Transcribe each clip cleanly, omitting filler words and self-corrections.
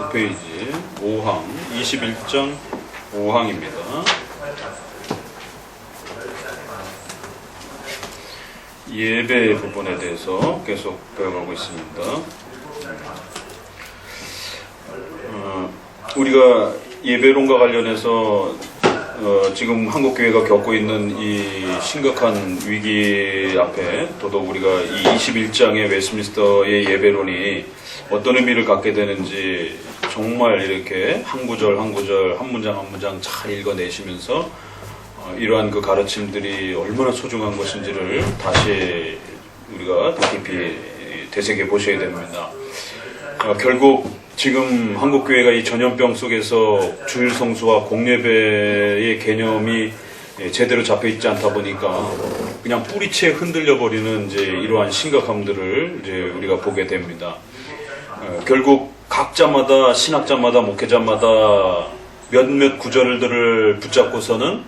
9페이지 5항 21장 5항입니다. 예배 부분에 대해서 계속 배워가고 있습니다. 우리가 예배론과 관련해서 지금 한국교회가 겪고 있는 이 심각한 위기 앞에 더더욱 우리가 이 21장의 웨스트민스터의 예배론이 어떤 의미를 갖게 되는지 정말 이렇게 한 구절 한 구절 한 문장 한 문장 잘 읽어내시면서 이러한 그 가르침들이 얼마나 소중한 것인지를 다시 우리가 더 깊이 되새겨 보셔야 됩니다. 결국 지금 한국교회가 이 전염병 속에서 주일 성수와 공예배의 개념이 제대로 잡혀있지 않다 보니까 그냥 뿌리채 흔들려 버리는 이제 이러한 심각함들을 이제 우리가 보게 됩니다. 결국 각자마다 신학자마다 목회자마다 몇몇 구절들을 붙잡고서는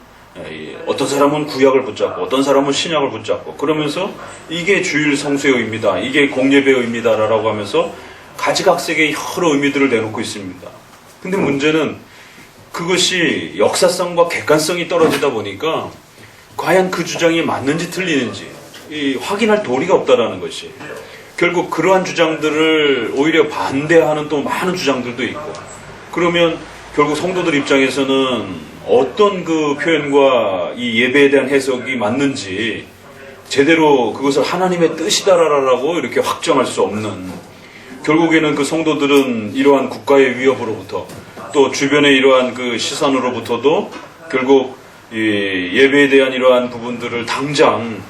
어떤 사람은 구약을 붙잡고 어떤 사람은 신약을 붙잡고 그러면서 이게 주일 성수의 의미다, 이게 공예배의 의미다라고 하면서 가지각색의 여러 의미들을 내놓고 있습니다. 근데 문제는 그것이 역사성과 객관성이 떨어지다 보니까 과연 그 주장이 맞는지 틀리는지 확인할 도리가 없다라는 것이, 결국 그러한 주장들을 오히려 반대하는 또 많은 주장들도 있고, 그러면 결국 성도들 입장에서는 어떤 그 표현과 이 예배에 대한 해석이 맞는지 제대로 그것을 하나님의 뜻이다라고 이렇게 확정할 수 없는, 결국에는 그 성도들은 이러한 국가의 위협으로부터 또 주변의 이러한 그 시선으로부터도 결국 이 예배에 대한 이러한 부분들을 당장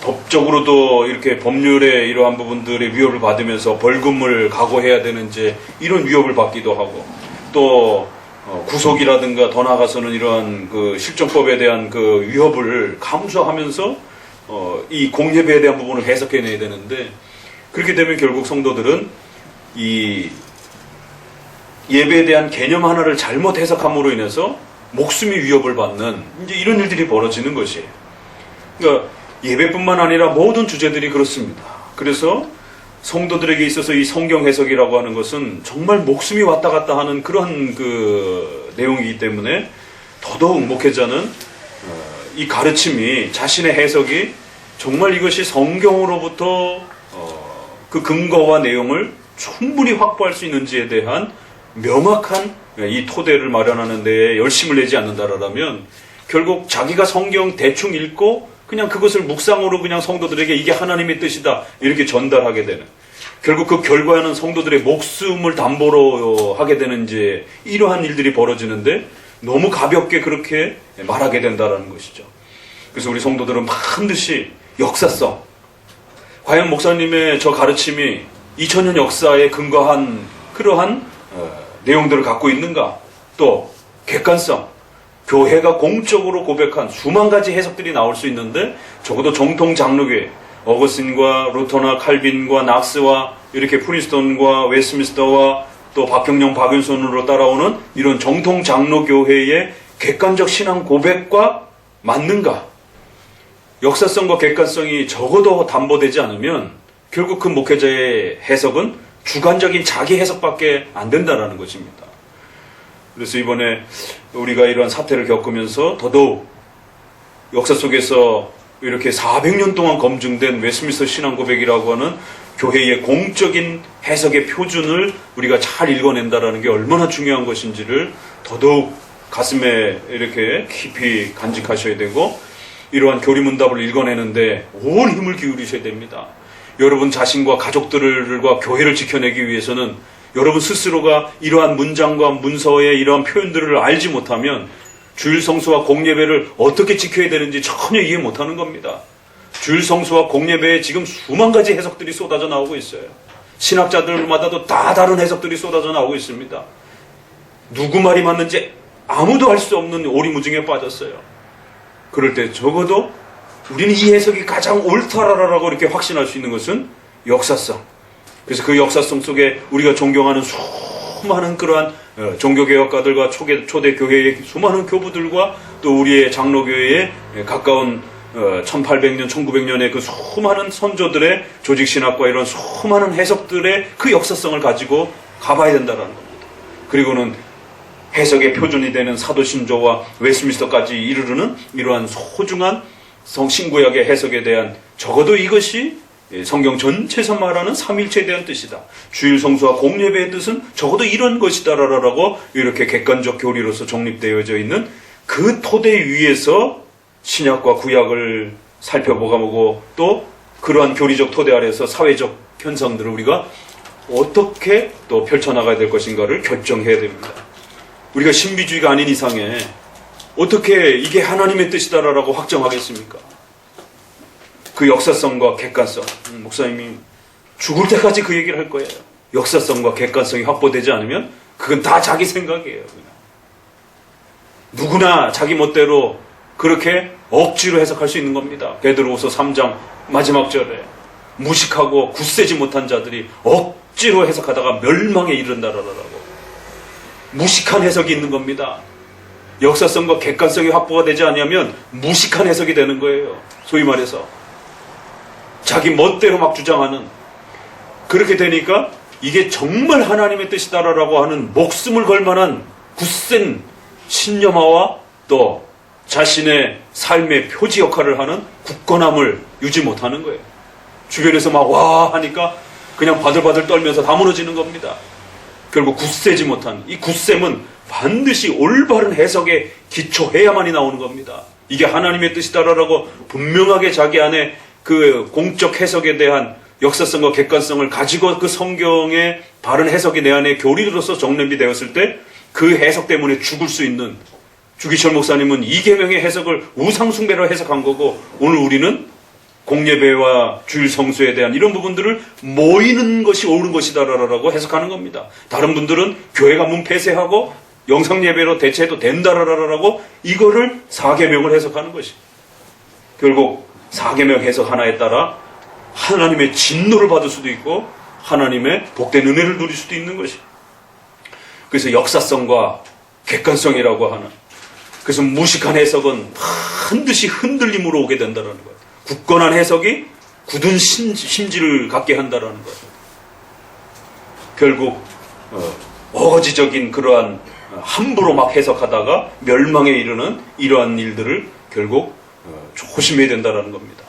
법적으로도 이렇게 법률의 이러한 부분들의 위협을 받으면서 벌금을 각오해야 되는지 이런 위협을 받기도 하고, 또 구속이라든가 더 나아가서는 이러한 그 실정법에 대한 그 위협을 감수하면서 이 공예배에 대한 부분을 해석해내야 되는데, 그렇게 되면 결국 성도들은 이 예배에 대한 개념 하나를 잘못 해석함으로 인해서 목숨이 위협을 받는 이제 이런 일들이 벌어지는 것이에요. 그러니까 예배뿐만 아니라 모든 주제들이 그렇습니다. 그래서 성도들에게 있어서 이 성경 해석이라고 하는 것은 정말 목숨이 왔다 갔다 하는 그런 그 내용이기 때문에 더더욱 목회자는 이 가르침이, 자신의 해석이 정말 이것이 성경으로부터 그 근거와 내용을 충분히 확보할 수 있는지에 대한 명확한 이 토대를 마련하는 데에 열심을 내지 않는다라면 결국 자기가 성경 대충 읽고 그냥 그것을 묵상으로 그냥 성도들에게 이게 하나님의 뜻이다 이렇게 전달하게 되는, 결국 그 결과는 성도들의 목숨을 담보로 하게 되는 이제 이러한 일들이 벌어지는데 너무 가볍게 그렇게 말하게 된다라는 것이죠. 그래서 우리 성도들은 반드시 역사성, 과연 목사님의 저 가르침이 2000년 역사에 근거한 그러한 내용들을 갖고 있는가, 또 객관성, 교회가 공적으로 고백한 수만 가지 해석들이 나올 수 있는데 적어도 정통 장로교회, 어거스틴과 루터나 칼빈과 낙스와 이렇게 프린스턴과 웨스트민스터와 또 박경영, 박윤선으로 따라오는 이런 정통 장로교회의 객관적 신앙 고백과 맞는가? 역사성과 객관성이 적어도 담보되지 않으면 결국 그 목회자의 해석은 주관적인 자기 해석밖에 안 된다는 것입니다. 그래서 이번에 우리가 이러한 사태를 겪으면서 더더욱 역사 속에서 이렇게 400년 동안 검증된 웨스트민스터 신앙 고백이라고 하는 교회의 공적인 해석의 표준을 우리가 잘 읽어낸다는 게 얼마나 중요한 것인지를 더더욱 가슴에 이렇게 깊이 간직하셔야 되고, 이러한 교리문답을 읽어내는데 온 힘을 기울이셔야 됩니다. 여러분 자신과 가족들과 교회를 지켜내기 위해서는 여러분 스스로가 이러한 문장과 문서의 이러한 표현들을 알지 못하면 주일 성수와 공예배를 어떻게 지켜야 되는지 전혀 이해 못하는 겁니다. 주일 성수와 공예배에 지금 수만 가지 해석들이 쏟아져 나오고 있어요. 신학자들마다도 다 다른 해석들이 쏟아져 나오고 있습니다. 누구 말이 맞는지 아무도 알 수 없는 오리무중에 빠졌어요. 그럴 때 적어도 우리는 이 해석이 가장 옳다라고 이렇게 확신할 수 있는 것은 역사성. 그래서 그 역사성 속에 우리가 존경하는 수많은 그러한 종교개혁가들과 초대 교회의 수많은 교부들과 또 우리의 장로교회에 가까운 1800년, 1900년의 그 수많은 선조들의 조직신학과 이런 수많은 해석들의 그 역사성을 가지고 가봐야 된다는 겁니다. 그리고는 해석의 표준이 되는 사도신조와 웨스민스터까지 이르르는 이러한 소중한 신구약의 해석에 대한 적어도 이것이 성경 전체에서 말하는 삼일체에 대한 뜻이다. 주일 성수와 공예배의 뜻은 적어도 이런 것이다라고 이렇게 객관적 교리로서 정립되어져 있는 그 토대 위에서 신약과 구약을 살펴보고 또 그러한 교리적 토대 아래에서 사회적 현상들을 우리가 어떻게 또 펼쳐나가야 될 것인가를 결정해야 됩니다. 우리가 신비주의가 아닌 이상에 어떻게 이게 하나님의 뜻이다라고 확정하겠습니까? 그 역사성과 객관성, 목사님이 죽을 때까지 그 얘기를 할 거예요. 역사성과 객관성이 확보되지 않으면 그건 다 자기 생각이에요. 그냥. 누구나 자기 멋대로 그렇게 억지로 해석할 수 있는 겁니다. 베드로후서 3장 마지막 절에 무식하고 굳세지 못한 자들이 억지로 해석하다가 멸망에 이른다라고. 무식한 해석이 있는 겁니다. 역사성과 객관성이 확보가 되지 않으면 무식한 해석이 되는 거예요. 소위 말해서 자기 멋대로 막 주장하는, 그렇게 되니까 이게 정말 하나님의 뜻이다라고 하는 목숨을 걸 만한 굳센 신념화와 또 자신의 삶의 표지 역할을 하는 굳건함을 유지 못하는 거예요. 주변에서 막 와 하니까 그냥 바들바들 떨면서 다 무너지는 겁니다. 결국 굳세지 못한 이 굳셈은 반드시 올바른 해석에 기초해야만이 나오는 겁니다. 이게 하나님의 뜻이다라고 분명하게 자기 안에 그 공적 해석에 대한 역사성과 객관성을 가지고 그 성경의 바른 해석이 내 안에 교리로서 정립이 되었을 때 그 해석 때문에 죽을 수 있는, 주기철 목사님은 이계명의 해석을 우상숭배로 해석한 거고, 오늘 우리는 공예배와 주일 성수에 대한 이런 부분들을 모이는 것이 옳은 것이다라고 해석하는 겁니다. 다른 분들은 교회가 문 폐쇄하고 영상예배로 대체해도 된다라고 이거를 사계명을 해석하는 것이, 결국 사계명 해석 하나에 따라 하나님의 진노를 받을 수도 있고 하나님의 복된 은혜를 누릴 수도 있는 것이. 그래서 역사성과 객관성이라고 하는, 그래서 무식한 해석은 반드시 흔들림으로 오게 된다는 거예요. 굳건한 해석이 굳은 심지를 갖게 한다는 거예요. 결국 어거지적인 그러한 함부로 막 해석하다가 멸망에 이르는 이러한 일들을 결국 조심해야 된다는 겁니다.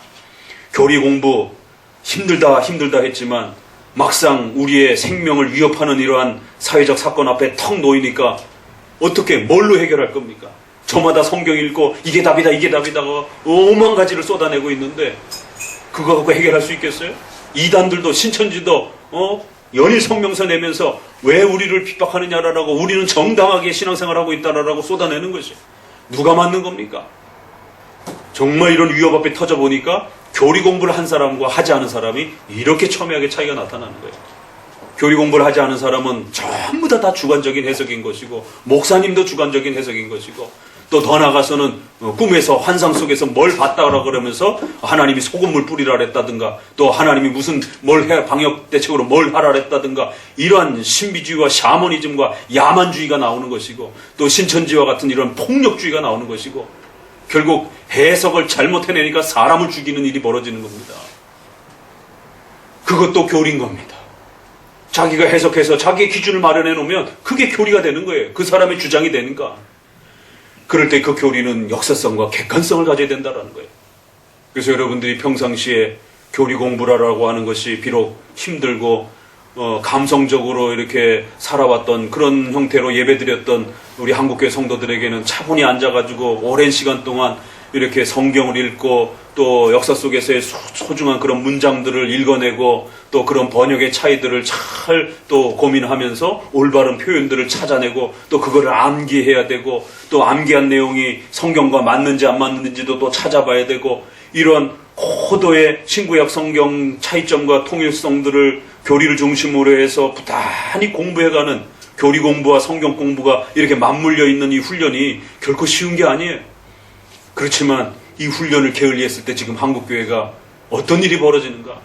교리 공부 힘들다 했지만 막상 우리의 생명을 위협하는 이러한 사회적 사건 앞에 턱 놓이니까 어떻게 뭘로 해결할 겁니까? 저마다 성경 읽고 이게 답이다 오만 가지를 쏟아내고 있는데 그거 갖고 해결할 수 있겠어요? 이단들도 신천지도 연일 성명서 내면서 왜 우리를 핍박하느냐라고, 우리는 정당하게 신앙생활하고 있다라고 쏟아내는 것이 누가 맞는 겁니까? 정말 이런 위협 앞에 터져보니까 교리 공부를 한 사람과 하지 않은 사람이 이렇게 첨예하게 차이가 나타나는 거예요. 교리 공부를 하지 않은 사람은 전부 다 주관적인 해석인 것이고, 목사님도 주관적인 해석인 것이고, 또 더 나아가서는 꿈에서 환상 속에서 뭘 봤다고 그러면서 하나님이 소금물 뿌리라 그랬다든가, 또 하나님이 무슨 방역 대책으로 뭘 하라 그랬다든가, 이러한 신비주의와 샤머니즘과 야만주의가 나오는 것이고, 또 신천지와 같은 이런 폭력주의가 나오는 것이고, 결국 해석을 잘못해내니까 사람을 죽이는 일이 벌어지는 겁니다. 그것도 교리인 겁니다. 자기가 해석해서 자기의 기준을 마련해 놓으면 그게 교리가 되는 거예요. 그 사람의 주장이 되니까. 그럴 때 그 교리는 역사성과 객관성을 가져야 된다는 거예요. 그래서 여러분들이 평상시에 교리 공부라고 하는 것이 비록 힘들고 감성적으로 이렇게 살아왔던 그런 형태로 예배드렸던 우리 한국교회 성도들에게는 차분히 앉아가지고 오랜 시간 동안 이렇게 성경을 읽고 또 역사 속에서의 소중한 그런 문장들을 읽어내고 또 그런 번역의 차이들을 잘 또 고민하면서 올바른 표현들을 찾아내고 또 그거를 암기해야 되고, 또 암기한 내용이 성경과 맞는지 안 맞는지도 또 찾아봐야 되고, 이런 고도의 신구약 성경 차이점과 통일성들을 교리를 중심으로 해서 부단히 공부해가는 교리 공부와 성경 공부가 이렇게 맞물려 있는 이 훈련이 결코 쉬운 게 아니에요. 그렇지만 이 훈련을 게을리했을 때 지금 한국교회가 어떤 일이 벌어지는가?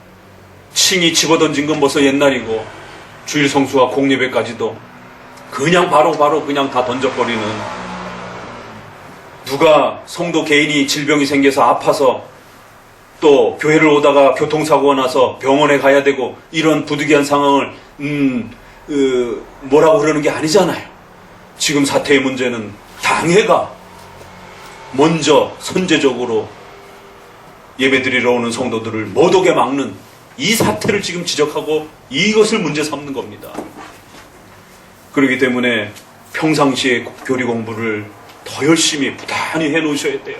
칭이 집어던진 건 벌써 옛날이고, 주일 성수와 공예배까지도 그냥 바로 그냥 다 던져버리는, 누가 성도 개인이 질병이 생겨서 아파서 또 교회를 오다가 교통사고가 나서 병원에 가야 되고, 이런 부득이한 상황을 뭐라고 그러는 게 아니잖아요. 지금 사태의 문제는 당회가 먼저 선제적으로 예배드리러 오는 성도들을 못 오게 막는 이 사태를 지금 지적하고 이것을 문제 삼는 겁니다. 그렇기 때문에 평상시에 교리 공부를 더 열심히 부단히 해놓으셔야 돼요.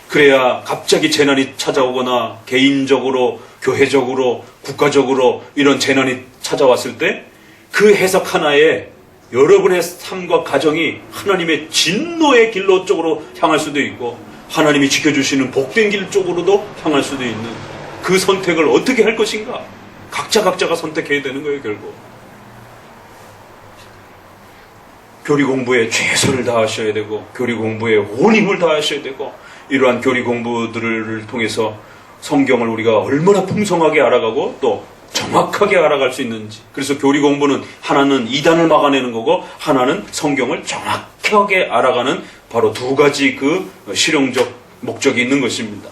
그래야 갑자기 재난이 찾아오거나 개인적으로, 교회적으로, 국가적으로 이런 재난이 찾아왔을 때 그 해석 하나에 여러분의 삶과 가정이 하나님의 진노의 길로 쪽으로 향할 수도 있고 하나님이 지켜주시는 복된 길 쪽으로도 향할 수도 있는 그 선택을 어떻게 할 것인가? 각자가 선택해야 되는 거예요, 결국. 교리 공부에 최선을 다하셔야 되고 교리 공부에 온 힘을 다하셔야 되고 이러한 교리 공부들을 통해서 성경을 우리가 얼마나 풍성하게 알아가고 또 정확하게 알아갈 수 있는지. 그래서 교리 공부는 하나는 이단을 막아내는 거고 하나는 성경을 정확하게 알아가는 바로 두 가지 그 실용적 목적이 있는 것입니다.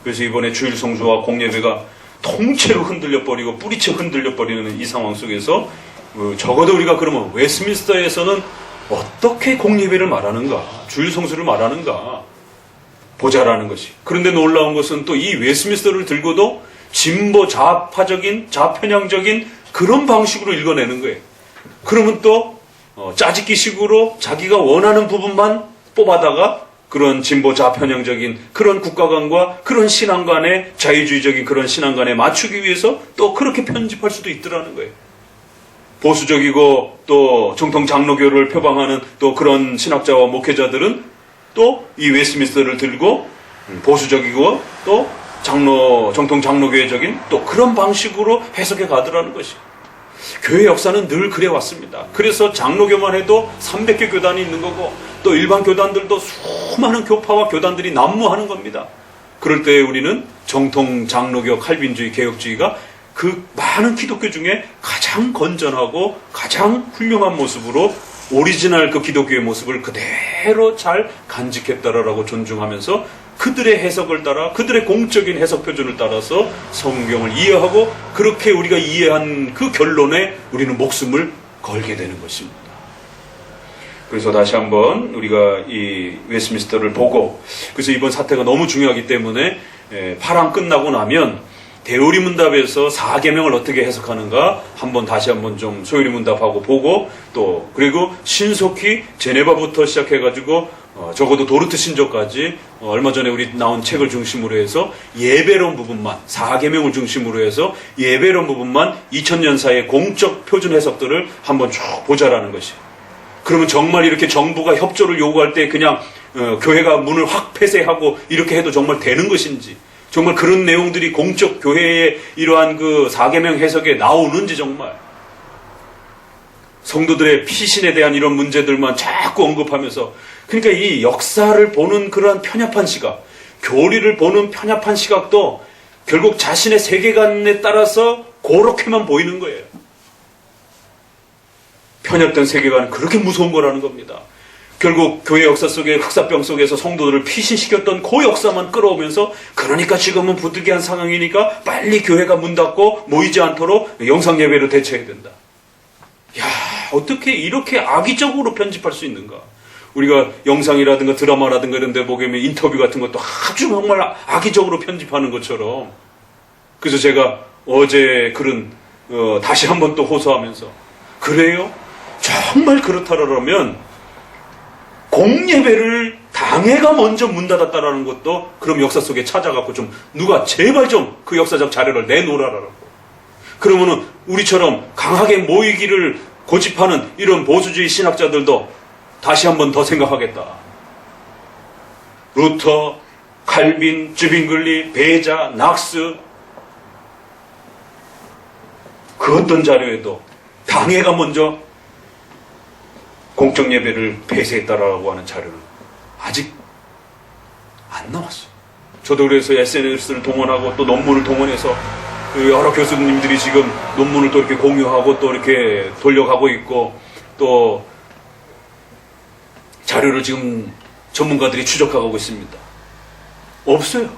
그래서 이번에 주일 성수와 공예배가 통째로 흔들려버리고 뿌리채 흔들려버리는 이 상황 속에서 적어도 우리가 그러면 웨스민스터에서는 어떻게 공예배를 말하는가, 주일 성수를 말하는가 보자라는 것이. 그런데 놀라운 것은 또 이 웨스민스터를 들고도 진보 좌파적인 좌편향적인 그런 방식으로 읽어내는 거예요. 그러면 또 짜집기식으로 자기가 원하는 부분만 뽑아다가 그런 진보 좌편향적인 그런 국가관과 그런 신앙관의 자유주의적인 그런 신앙관에 맞추기 위해서 또 그렇게 편집할 수도 있더라는 거예요. 보수적이고 또 정통 장로교를 표방하는 또 그런 신학자와 목회자들은 또 이 웨스민스터를 들고 보수적이고 또 정통 장로교회적인 또 그런 방식으로 해석해 가더라는 것이. 교회 역사는 늘 그래 왔습니다. 그래서 장로교만 해도 300개 교단이 있는 거고 또 일반 교단들도 수많은 교파와 교단들이 난무하는 겁니다. 그럴 때 우리는 정통 장로교 칼빈주의 개혁주의가 그 많은 기독교 중에 가장 건전하고 가장 훌륭한 모습으로 오리지널 그 기독교의 모습을 그대로 잘 간직했다라고 존중하면서 그들의 해석을 따라 그들의 공적인 해석 표준을 따라서 성경을 이해하고 그렇게 우리가 이해한 그 결론에 우리는 목숨을 걸게 되는 것입니다. 그래서 다시 한번 우리가 이 웨스민스터를 보고 그래서 이번 사태가 너무 중요하기 때문에 파랑 끝나고 나면 대우리문답에서 4계명을 어떻게 해석하는가 한번 다시 한번 좀 소유리문답하고 보고 또 그리고 신속히 제네바부터 시작해가지고 적어도 도르트 신조까지 얼마 전에 우리 나온 책을 중심으로 해서 예배론 부분만 4계명을 중심으로 해서 예배론 부분만 2000년 사이의 공적 표준 해석들을 한번 쭉 보자라는 것이. 그러면 정말 이렇게 정부가 협조를 요구할 때 그냥 교회가 문을 확 폐쇄하고 이렇게 해도 정말 되는 것인지 정말 그런 내용들이 공적 교회의 이러한 그 4계명 해석에 나오는지 정말 성도들의 피신에 대한 이런 문제들만 자꾸 언급하면서 그러니까 이 역사를 보는 그러한 편협한 시각, 교리를 보는 편협한 시각도 결국 자신의 세계관에 따라서 그렇게만 보이는 거예요. 편협된 세계관은 그렇게 무서운 거라는 겁니다. 결국 교회 역사 속에 흑사병 속에서 성도들을 피신시켰던 그 역사만 끌어오면서 그러니까 지금은 부득이한 상황이니까 빨리 교회가 문 닫고 모이지 않도록 영상예배로 대처해야 된다. 야, 어떻게 이렇게 악의적으로 편집할 수 있는가? 우리가 영상이라든가 드라마라든가 이런 데 보면 인터뷰 같은 것도 아주 정말 악의적으로 편집하는 것처럼. 그래서 제가 어제 글은 다시 한번 또 호소하면서 그래요? 정말 그렇다라면 공예배를 당회가 먼저 문 닫았다라는 것도 그럼 역사 속에 찾아갖고 좀 누가 제발 좀 그 역사적 자료를 내놓으라라고. 그러면은 우리처럼 강하게 모이기를 고집하는 이런 보수주의 신학자들도 다시 한번 더 생각하겠다. 루터, 칼빈, 즈빙글리, 베자, 낙스 그 어떤 자료에도 당회가 먼저 공적 예배를 폐쇄했다라고 하는 자료는 아직 안 나왔어요. 저도 그래서 SNS를 동원하고 또 논문을 동원해서 여러 교수님들이 지금 논문을 또 이렇게 공유하고 또 이렇게 돌려가고 있고 또 자료를 지금 전문가들이 추적하고 있습니다. 없어요.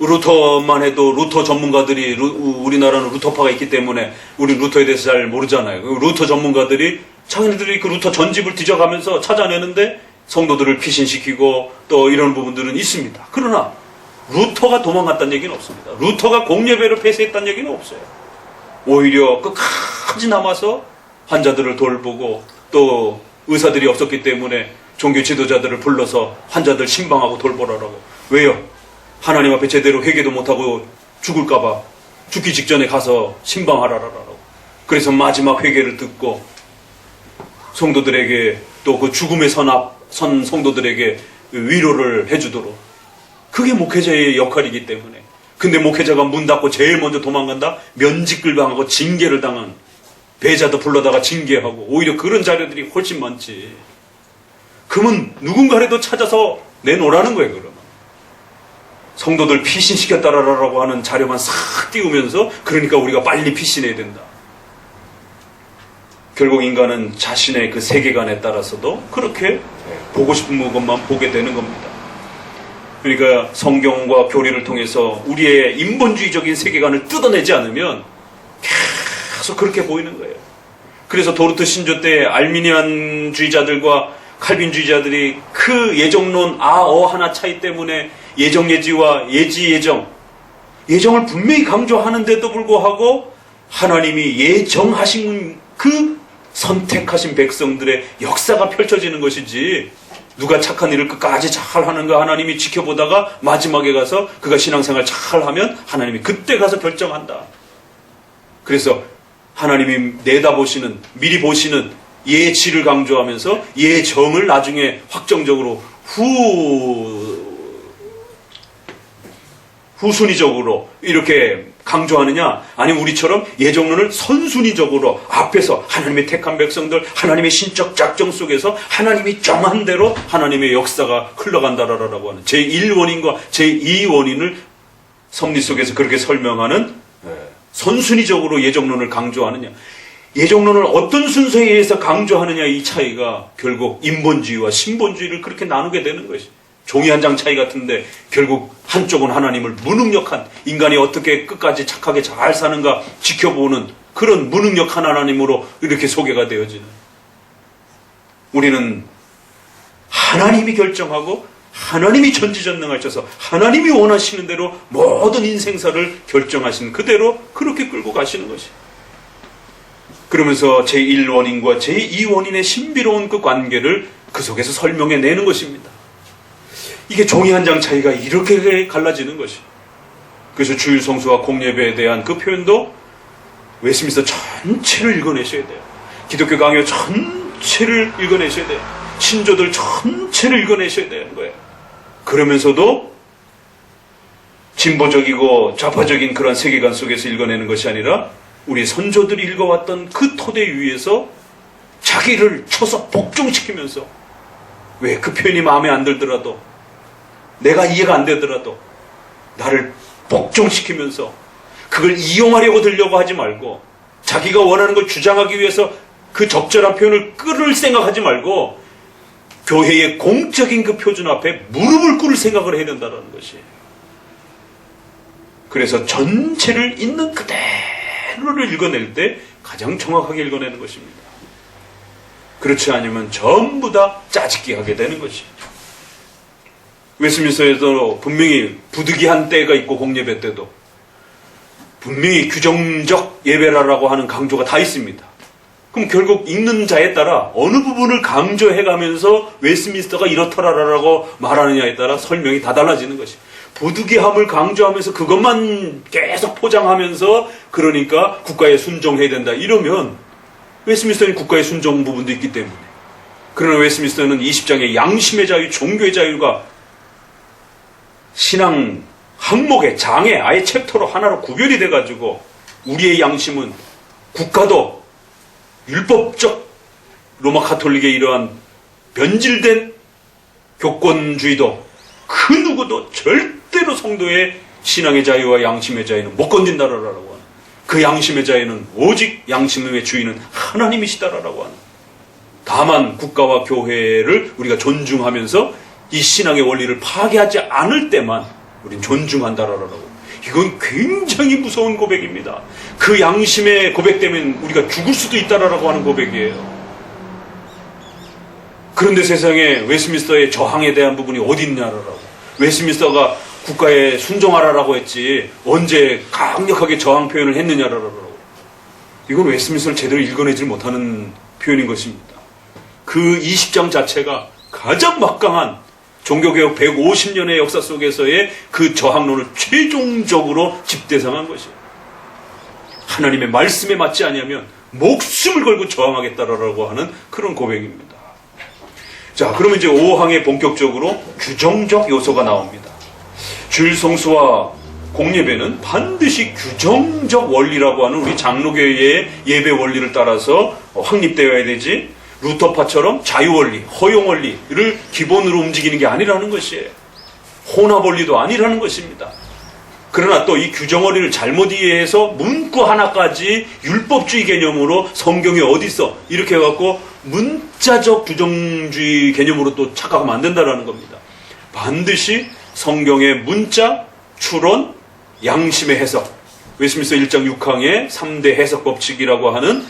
루터만 해도 루터 전문가들이 우리나라는 루터파가 있기 때문에 우리 루터에 대해서 잘 모르잖아요. 루터 전문가들이 자기네들이 그 루터 전집을 뒤져가면서 찾아내는데 성도들을 피신시키고 또 이런 부분들은 있습니다. 그러나 루터가 도망갔다는 얘기는 없습니다. 루터가 공예배를 폐쇄했다는 얘기는 없어요. 오히려 끝까지 남아서 환자들을 돌보고 또 의사들이 없었기 때문에 종교 지도자들을 불러서 환자들 신방하고 돌보라라고. 왜요? 하나님 앞에 제대로 회개도 못하고 죽을까봐 죽기 직전에 가서 신방하라라고. 그래서 마지막 회개를 듣고 성도들에게 또 그 죽음의 선 성도들에게 위로를 해주도록. 그게 목회자의 역할이기 때문에. 근데 목회자가 문 닫고 제일 먼저 도망간다? 면직글방하고 징계를 당한 배자도 불러다가 징계하고 오히려 그런 자료들이 훨씬 많지. 그러면 누군가라도 찾아서 내놓으라는 거예요. 그러면 성도들 피신시켰다라고 하는 자료만 싹 띄우면서 그러니까 우리가 빨리 피신해야 된다. 결국 인간은 자신의 그 세계관에 따라서도 그렇게 보고 싶은 것만 보게 되는 겁니다. 그러니까 성경과 교리를 통해서 우리의 인본주의적인 세계관을 뜯어내지 않으면 계속 그렇게 보이는 거예요. 그래서 도르트 신조 때 알미니안주의자들과 칼빈주의자들이 그 예정론 아어 하나 차이 때문에 예정예지와 예지예정을 분명히 강조하는데도 불구하고 하나님이 예정하신 그 선택하신 백성들의 역사가 펼쳐지는 것이지, 누가 착한 일을 끝까지 잘 하는가 하나님이 지켜보다가 마지막에 가서 그가 신앙생활 잘 하면 하나님이 그때 가서 결정한다. 그래서 하나님이 내다보시는, 미리 보시는 예지를 강조하면서 예정을 나중에 확정적으로 후순위적으로 이렇게 강조하느냐? 아니면 우리처럼 예정론을 선순위적으로 앞에서 하나님의 택한 백성들, 하나님의 신적 작정 속에서 하나님이 정한 대로 하나님의 역사가 흘러간다라고 하는 제1원인과 제2원인을 섭리 속에서 그렇게 설명하는 선순위적으로 예정론을 강조하느냐, 예정론을 어떤 순서에 의해서 강조하느냐, 이 차이가 결국 인본주의와 신본주의를 그렇게 나누게 되는 것이. 종이 한 장 차이 같은데 결국 한쪽은 하나님을 무능력한, 인간이 어떻게 끝까지 착하게 잘 사는가 지켜보는 그런 무능력한 하나님으로 이렇게 소개가 되어지는. 우리는 하나님이 결정하고 하나님이 전지전능하셔서 하나님이 원하시는 대로 모든 인생사를 결정하시는 그대로 그렇게 끌고 가시는 것이. 그러면서 제1원인과 제2원인의 신비로운 그 관계를 그 속에서 설명해내는 것입니다. 이게 종이 한 장 차이가 이렇게 갈라지는 것이. 그래서 주일 성수와 공예배에 대한 그 표현도 웨스민스터 전체를 읽어내셔야 돼요. 기독교 강요 전체를 읽어내셔야 돼요. 신조들 전체를 읽어내셔야 되는 거예요. 그러면서도 진보적이고 좌파적인 그런 세계관 속에서 읽어내는 것이 아니라 우리 선조들이 읽어왔던 그 토대 위에서 자기를 쳐서 복종시키면서, 왜 그 표현이 마음에 안 들더라도, 내가 이해가 안 되더라도 나를 복종시키면서 그걸 이용하려고 들려고 하지 말고, 자기가 원하는 걸 주장하기 위해서 그 적절한 표현을 끌을 생각하지 말고 교회의 공적인 그 표준 앞에 무릎을 꿇을 생각을 해야 된다는 것이. 그래서 전체를 있는 그대로를 읽어낼 때 가장 정확하게 읽어내는 것입니다. 그렇지 않으면 전부 다 짜집기 하게 되는 것이. 웨스민스터에도 분명히 부득이한 때가 있고 공예배 때도 분명히 규정적 예배라고 하는 강조가 다 있습니다. 그럼 결국 읽는 자에 따라 어느 부분을 강조해가면서 웨스민스터가 이렇더라라고 말하느냐에 따라 설명이 다 달라지는 것이. 부득이함을 강조하면서 그것만 계속 포장하면서 그러니까 국가에 순종해야 된다 이러면 웨스민스터는 국가에 순종 부분도 있기 때문에. 그러나 웨스민스터는 20장의 양심의 자유, 종교의 자유가 신앙 항목의 장에 아예 챕터로 하나로 구별이 돼가지고 우리의 양심은 국가도 율법적 로마 카톨릭의 이러한 변질된 교권주의도 그 누구도 절대로 성도의 신앙의 자유와 양심의 자유는 못 건진다라고 하는, 그 양심의 자유는 오직 양심의 주인은 하나님이시다라고 하는. 다만 국가와 교회를 우리가 존중하면서 이 신앙의 원리를 파괴하지 않을 때만 우린 존중한다라고. 이건 굉장히 무서운 고백입니다. 그 양심의 고백 때문에 우리가 죽을 수도 있다라고 하는 고백이에요. 그런데 세상에 웨스트민스터의 저항에 대한 부분이 어디 있냐라고. 웨스트민스터가 국가에 순종하라라고 했지 언제 강력하게 저항 표현을 했느냐라고. 이건 웨스트민스터를 제대로 읽어내지 못하는 표현인 것입니다. 그 20장 자체가 가장 막강한 종교개혁 150년의 역사 속에서의 그 저항론을 최종적으로 집대성한 것이에요. 하나님의 말씀에 맞지 아니하면 목숨을 걸고 저항하겠다라고 하는 그런 고백입니다. 자, 그러면 이제 5항에 본격적으로 규정적 요소가 나옵니다. 주일 성수와 공예배는 반드시 규정적 원리라고 하는 우리 장로교회의 예배 원리를 따라서 확립되어야 되지, 루터파처럼 자유원리, 허용원리를 기본으로 움직이는 게 아니라는 것이에요. 혼합원리도 아니라는 것입니다. 그러나 또 이 규정원리를 잘못 이해해서 문구 하나까지 율법주의 개념으로 성경이 어디 있어 이렇게 해갖고 문자적 규정주의 개념으로 또 착각하면 안 된다는 겁니다. 반드시 성경의 문자, 추론, 양심의 해석, 웨스트민스터 1장 6항의 3대 해석 법칙이라고 하는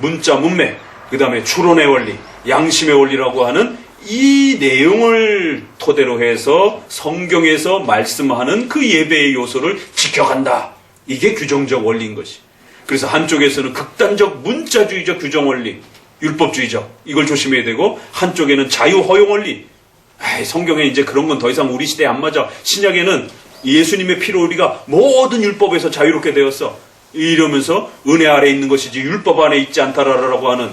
문자 문맥, 그 다음에 추론의 원리, 양심의 원리라고 하는 이 내용을 토대로 해서 성경에서 말씀하는 그 예배의 요소를 지켜간다. 이게 규정적 원리인 것이. 그래서 한쪽에서는 극단적 문자주의적 규정 원리, 율법주의적, 이걸 조심해야 되고, 한쪽에는 자유 허용 원리. 성경에 이제 그런 건 더 이상 우리 시대에 안 맞아. 신약에는 예수님의 피로 우리가 모든 율법에서 자유롭게 되었어. 이러면서 은혜 아래 있는 것이지 율법 안에 있지 않다라고 하는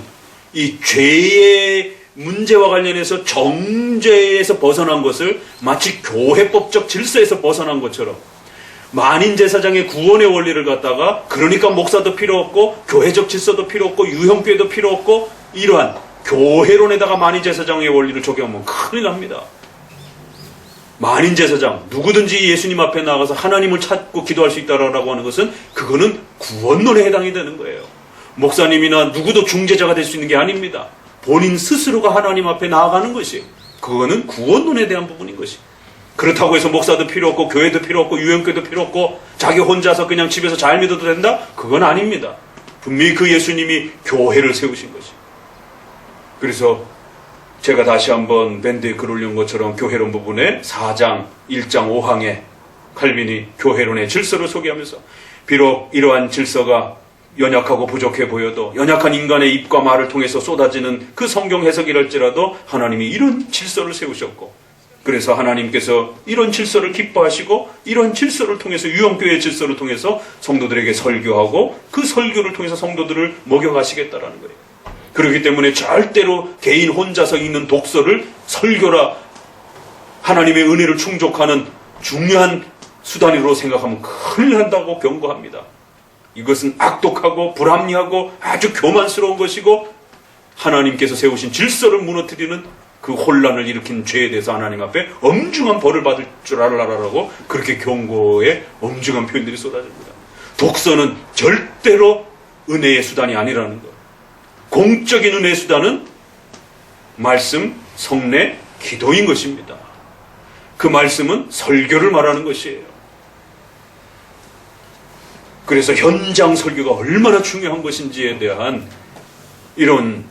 이 죄의 문제와 관련해서 정죄에서 벗어난 것을 마치 교회법적 질서에서 벗어난 것처럼 만인제사장의 구원의 원리를 갖다가 그러니까 목사도 필요 없고 교회적 질서도 필요 없고 유형교회도 필요 없고 이러한 교회론에다가 만인제사장의 원리를 적용하면 큰일 납니다. 만인제사장, 누구든지 예수님 앞에 나가서 하나님을 찾고 기도할 수 있다라고 하는 것은 그거는 구원론에 해당이 되는 거예요. 목사님이나 누구도 중재자가 될 수 있는 게 아닙니다. 본인 스스로가 하나님 앞에 나아가는 것이, 그거는 구원론에 대한 부분인 것이. 그렇다고 해서 목사도 필요 없고 교회도 필요 없고 유형교회도 필요 없고 자기 혼자서 그냥 집에서 잘 믿어도 된다? 그건 아닙니다. 분명히 그 예수님이 교회를 세우신 것이. 그래서 제가 다시 한번 밴드에 글 올린 것처럼 교회론 부분에 4장 1장 5항에 칼빈이 교회론의 질서를 소개하면서 비록 이러한 질서가 연약하고 부족해 보여도 연약한 인간의 입과 말을 통해서 쏟아지는 그 성경 해석이랄지라도 하나님이 이런 질서를 세우셨고, 그래서 하나님께서 이런 질서를 기뻐하시고 이런 질서를 통해서 유형교회의 질서를 통해서 성도들에게 설교하고 그 설교를 통해서 성도들을 먹여가시겠다라는 거예요. 그렇기 때문에 절대로 개인 혼자서 읽는 독서를 설교라 하나님의 은혜를 충족하는 중요한 수단으로 생각하면 큰일 난다고 경고합니다. 이것은 악독하고 불합리하고 아주 교만스러운 것이고 하나님께서 세우신 질서를 무너뜨리는 그 혼란을 일으킨 죄에 대해서 하나님 앞에 엄중한 벌을 받을 줄 알라라고 그렇게 경고의 엄중한 표현들이 쏟아집니다. 독서는 절대로 은혜의 수단이 아니라는 것. 공적인 은혜의 수단은 말씀, 성례, 기도인 것입니다. 그 말씀은 설교를 말하는 것이에요. 그래서 현장 설교가 얼마나 중요한 것인지에 대한 이런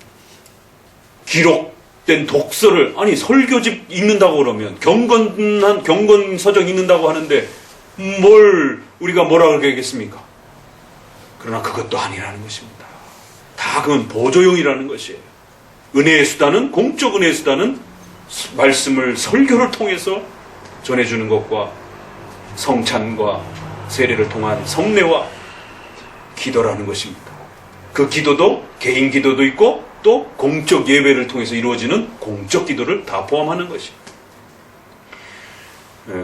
기록된 독서를, 아니 설교집 읽는다고 그러면 경건서적 읽는다고 하는데 뭘 우리가 뭐라고 그러겠습니까? 그러나 그것도 아니라는 것입니다. 다 그건 보조용이라는 것이에요. 은혜의 수단은, 공적 은혜의 수단은 말씀을 설교를 통해서 전해주는 것과 성찬과 세례를 통한 성례와 기도라는 것입니다. 그 기도도 개인 기도도 있고 또 공적 예배를 통해서 이루어지는 공적 기도를 다 포함하는 것입니다.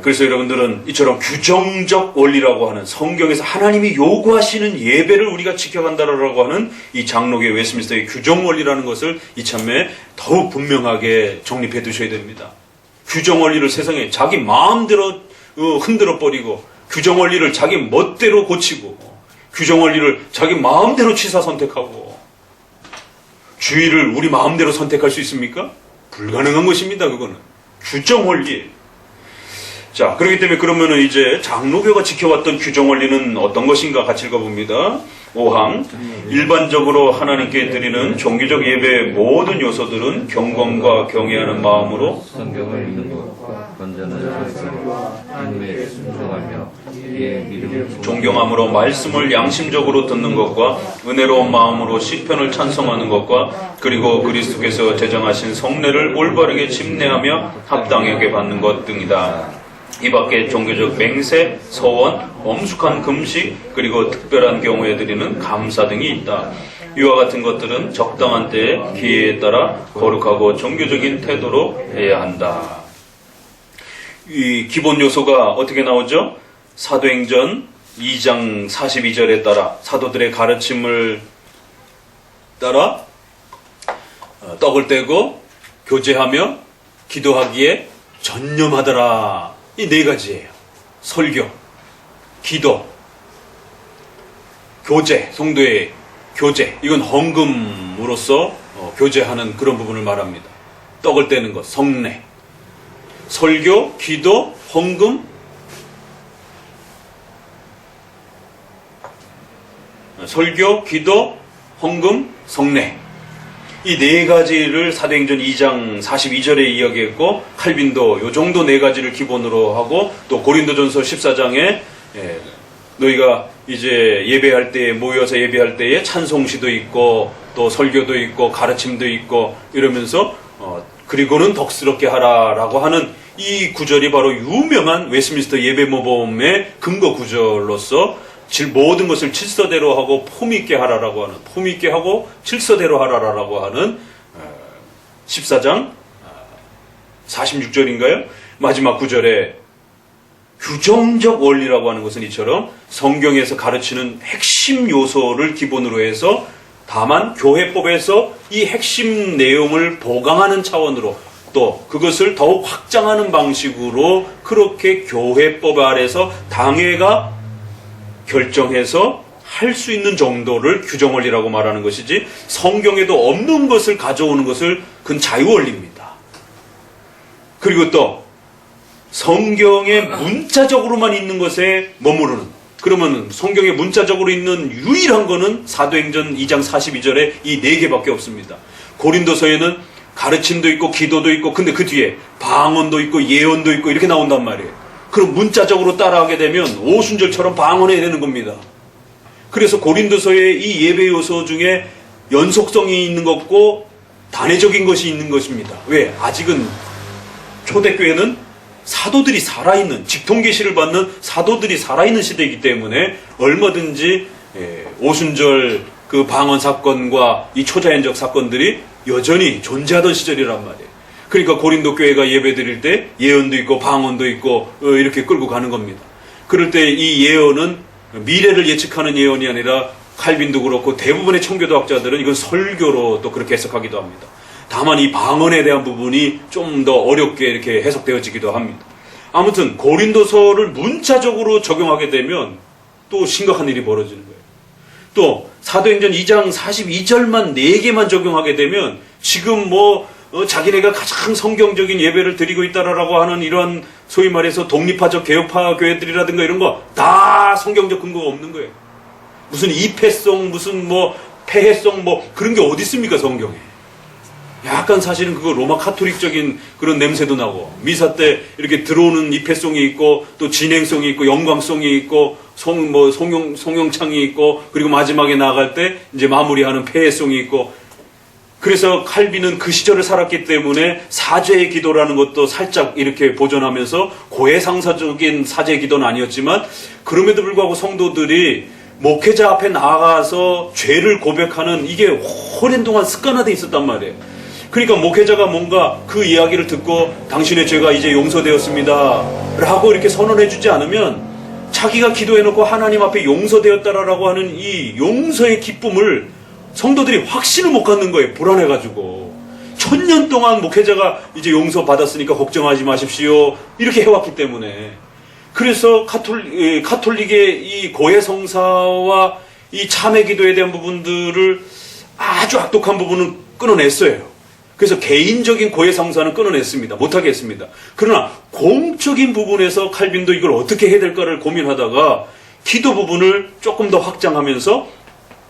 그래서 여러분들은 이처럼 규정적 원리라고 하는 성경에서 하나님이 요구하시는 예배를 우리가 지켜간다라고 하는 이 장로교회 웨스트민스터의 규정 원리라는 것을 이참에 더욱 분명하게 정립해 두셔야 됩니다. 규정 원리를 세상에 자기 마음대로 흔들어 버리고 규정 원리를 자기 멋대로 고치고 규정 원리를 자기 마음대로 취사 선택하고 주의를 우리 마음대로 선택할 수 있습니까? 불가능한 것입니다. 그거는 규정 원리예요. 자, 그렇기 때문에 그러면은 이제 장로교가 지켜왔던 규정 원리는 어떤 것인가 같이 읽어봅니다. 5항. 일반적으로 하나님께 드리는 종교적 예배의 모든 요소들은 경건과 경외하는 마음으로 성경을 읽는 것과 건전한 말씀과 인내에 순종하며 이에 믿음을 존경함으로 말씀을 양심적으로 듣는 것과 은혜로운 마음으로 시편을 찬송하는 것과 그리고 그리스도께서 제정하신 성례를 올바르게 침례하며 합당하게 받는 것 등이다. 이 밖에 종교적 맹세, 서원, 엄숙한 금식, 그리고 특별한 경우에 드리는 감사 등이 있다. 이와 같은 것들은 적당한 때에 기회에 따라 거룩하고 종교적인 태도로 해야 한다. 이 기본 요소가 어떻게 나오죠? 사도행전 2장 42절에 따라 사도들의 가르침을 따라 떡을 떼고 교제하며 기도하기에 전념하더라. 이 네 가지예요. 설교, 기도, 교제, 성도의 교제. 이건 헌금으로서 교제하는 그런 부분을 말합니다. 떡을 떼는 것, 성례. 설교, 기도, 헌금, 설교, 기도, 헌금, 성례. 이 네 가지를 사도행전 2장 42절에 이야기했고 칼빈도 요 정도 네 가지를 기본으로 하고 또 고린도전서 14장에 너희가 이제 예배할 때 모여서 예배할 때에 찬송시도 있고 또 설교도 있고 가르침도 있고 이러면서 그리고는 덕스럽게 하라라고 하는 이 구절이 바로 유명한 웨스트민스터 예배모범의 근거 구절로서 모든 것을 질서대로 하고 폼 있게 하라라고 하는, 폼 있게 하고 질서대로 하라라고 하는 14장 46절인가요? 마지막 구절에 규정적 원리라고 하는 것은 이처럼 성경에서 가르치는 핵심 요소를 기본으로 해서 다만 교회법에서 이 핵심 내용을 보강하는 차원으로 또 그것을 더욱 확장하는 방식으로 그렇게 교회법 아래서 당회가 결정해서 할 수 있는 정도를 규정원리라고 말하는 것이지 성경에도 없는 것을 가져오는 것을 그건 자유원리입니다. 그리고 또 성경에 문자적으로만 있는 것에 머무르는 그러면 성경에 문자적으로 있는 유일한 거는 사도행전 2장 42절에 이 네 개밖에 없습니다. 고린도서에는 가르침도 있고 기도도 있고 근데 그 뒤에 방언도 있고 예언도 있고 이렇게 나온단 말이에요. 그럼 문자적으로 따라하게 되면 오순절처럼 방언해야 되는 겁니다. 그래서 고린도서의 이 예배 요소 중에 연속성이 있는 것고 단회적인 것이 있는 것입니다. 왜? 아직은 초대교회는 사도들이 살아있는 직통계시를 받는 사도들이 살아있는 시대이기 때문에 얼마든지 오순절 그 방언 사건과 이 초자연적 사건들이 여전히 존재하던 시절이란 말이에요. 그러니까 고린도 교회가 예배 드릴 때 예언도 있고 방언도 있고 이렇게 끌고 가는 겁니다. 그럴 때 이 예언은 미래를 예측하는 예언이 아니라 칼빈도 그렇고 대부분의 청교도학자들은 이건 설교로 또 그렇게 해석하기도 합니다. 다만 이 방언에 대한 부분이 좀 더 어렵게 이렇게 해석되어지기도 합니다. 아무튼 고린도서를 문자적으로 적용하게 되면 또 심각한 일이 벌어지는 거예요. 또 사도행전 2장 42절만 4개만 적용하게 되면 지금 자기네가 가장 성경적인 예배를 드리고 있다라고 하는 이런 소위 말해서 독립파적 개혁파 교회들이라든가 이런 거 다 성경적 근거가 없는 거예요. 무슨 이패송 무슨 폐해송 그런 게 어디 있습니까 성경에. 약간 사실은 그거 로마 카톨릭적인 그런 냄새도 나고 미사 때 이렇게 들어오는 이패송이 있고 또 진행송이 있고 영광송이 있고 송영창이 있고 그리고 마지막에 나아갈 때 이제 마무리하는 폐해송이 있고 그래서 칼빈은 그 시절을 살았기 때문에 사죄의 기도라는 것도 살짝 이렇게 보존하면서 고해상사적인 사죄의 기도는 아니었지만 그럼에도 불구하고 성도들이 목회자 앞에 나가서 죄를 고백하는 이게 오랜 동안 습관화되어 있었단 말이에요. 그러니까 목회자가 뭔가 그 이야기를 듣고 당신의 죄가 이제 용서되었습니다 라고 이렇게 선언해 주지 않으면 자기가 기도해놓고 하나님 앞에 용서되었다라고 하는 이 용서의 기쁨을 성도들이 확신을 못 갖는 거예요. 불안해가지고. 1000년 동안 목회자가 이제 용서받았으니까 걱정하지 마십시오. 이렇게 해왔기 때문에. 그래서 가톨릭의 이 고해성사와 이 참회 기도에 대한 부분들을 아주 악독한 부분은 끊어냈어요. 그래서 개인적인 고해성사는 끊어냈습니다. 못하게 했습니다. 그러나 공적인 부분에서 칼빈도 이걸 어떻게 해야 될까를 고민하다가 기도 부분을 조금 더 확장하면서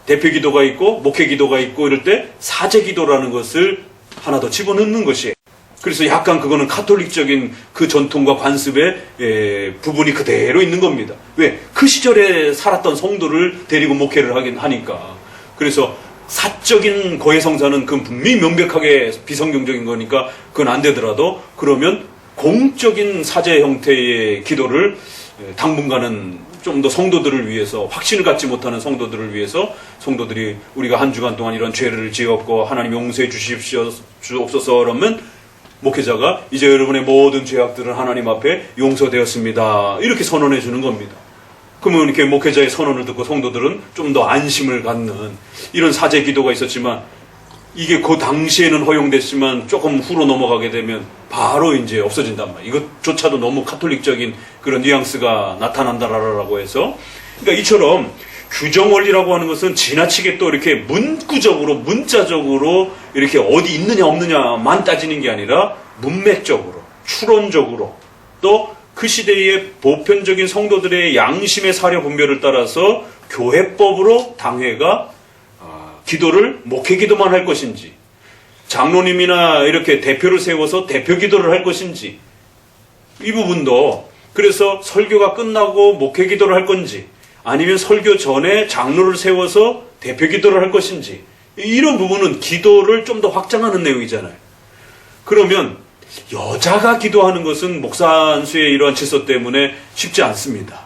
대표 기도가 있고 목회 기도가 있고 이럴 때 사제 기도라는 것을 하나 더 집어넣는 것이에요. 그래서 약간 그거는 카톨릭적인 그 전통과 관습의 부분이 그대로 있는 겁니다. 왜? 그 시절에 살았던 성도를 데리고 목회를 하긴 하니까. 그래서 사적인 고해성사는 그건 분명히 명백하게 비성경적인 거니까 그건 안 되더라도 그러면 공적인 사제 형태의 기도를 당분간은 좀 더 성도들을 위해서, 확신을 갖지 못하는 성도들을 위해서, 성도들이 우리가 한 주간 동안 이런 죄를 지었고 하나님 용서해 주옵소서 그러면 목회자가 이제 여러분의 모든 죄악들은 하나님 앞에 용서되었습니다. 이렇게 선언해 주는 겁니다. 그러면 이렇게 목회자의 선언을 듣고 성도들은 좀 더 안심을 갖는 이런 사제 기도가 있었지만 이게 그 당시에는 허용됐지만 조금 후로 넘어가게 되면 바로 이제 없어진단 말이에요. 이것조차도 너무 카톨릭적인 그런 뉘앙스가 나타난다라고 해서, 그러니까 이처럼 규정 원리라고 하는 것은 지나치게 또 이렇게 문구적으로 문자적으로 이렇게 어디 있느냐 없느냐만 따지는 게 아니라 문맥적으로 추론적으로 또 그 시대의 보편적인 성도들의 양심의 사려 분별을 따라서 교회법으로 당회가 기도를 목회 기도만 할 것인지, 장로님이나 이렇게 대표를 세워서 대표 기도를 할 것인지, 이 부분도 그래서 설교가 끝나고 목회 기도를 할 건지 아니면 설교 전에 장로를 세워서 대표 기도를 할 것인지, 이런 부분은 기도를 좀 더 확장하는 내용이잖아요. 그러면 여자가 기도하는 것은 목사 안수의 이러한 질서 때문에 쉽지 않습니다.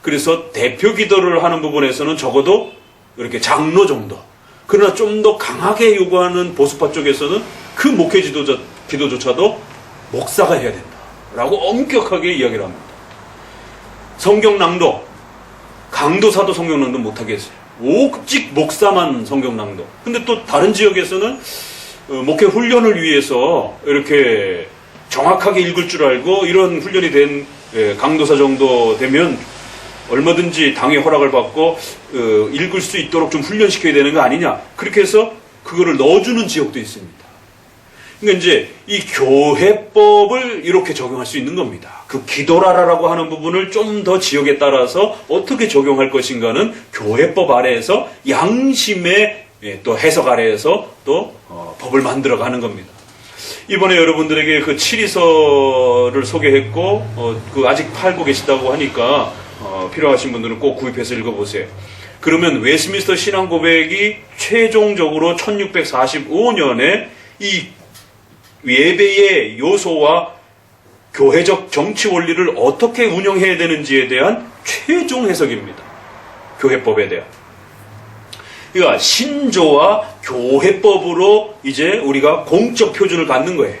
그래서 대표 기도를 하는 부분에서는 적어도 이렇게 장로 정도, 그러나 좀 더 강하게 요구하는 보수파 쪽에서는 그 목회 기도조차도 목사가 해야 된다 라고 엄격하게 이야기를 합니다. 성경 낭독, 강도사도 성경 낭독 못하게 했어요. 오직 목사만 성경 낭독. 근데 또 다른 지역에서는 목회 훈련을 위해서 이렇게 정확하게 읽을 줄 알고 이런 훈련이 된 강도사 정도 되면 얼마든지 당의 허락을 받고 읽을 수 있도록 좀 훈련시켜야 되는 거 아니냐, 그렇게 해서 그거를 넣어주는 지역도 있습니다. 그러니까 이제 이 교회법을 이렇게 적용할 수 있는 겁니다. 그 기도라라고 하는 부분을 좀 더 지역에 따라서 어떻게 적용할 것인가는 교회법 아래에서 양심의 또 해석 아래에서 또 법을 만들어가는 겁니다. 이번에 여러분들에게 그 칠이서를 소개했고 그 아직 팔고 계시다고 하니까 필요하신 분들은 꼭 구입해서 읽어보세요. 그러면 웨스민스터 신앙 고백이 최종적으로 1645년에 이 예배의 요소와 교회적 정치 원리를 어떻게 운영해야 되는지에 대한 최종 해석입니다. 교회법에 대한. 그러니까 신조와 교회법으로 이제 우리가 공적 표준을 갖는 거예요.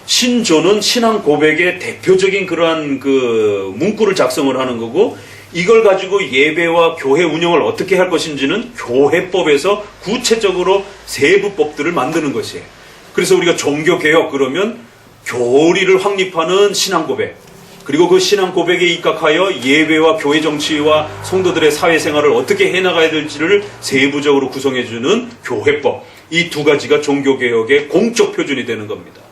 신조는 신앙 고백의 대표적인 그러한 그 문구를 작성을 하는 거고, 이걸 가지고 예배와 교회 운영을 어떻게 할 것인지는 교회법에서 구체적으로 세부법들을 만드는 것이에요. 그래서 우리가 종교개혁 그러면 교리를 확립하는 신앙 고백, 그리고 그 신앙 고백에 입각하여 예배와 교회 정치와 성도들의 사회생활을 어떻게 해나가야 될지를 세부적으로 구성해주는 교회법, 이 두 가지가 종교개혁의 공적 표준이 되는 겁니다.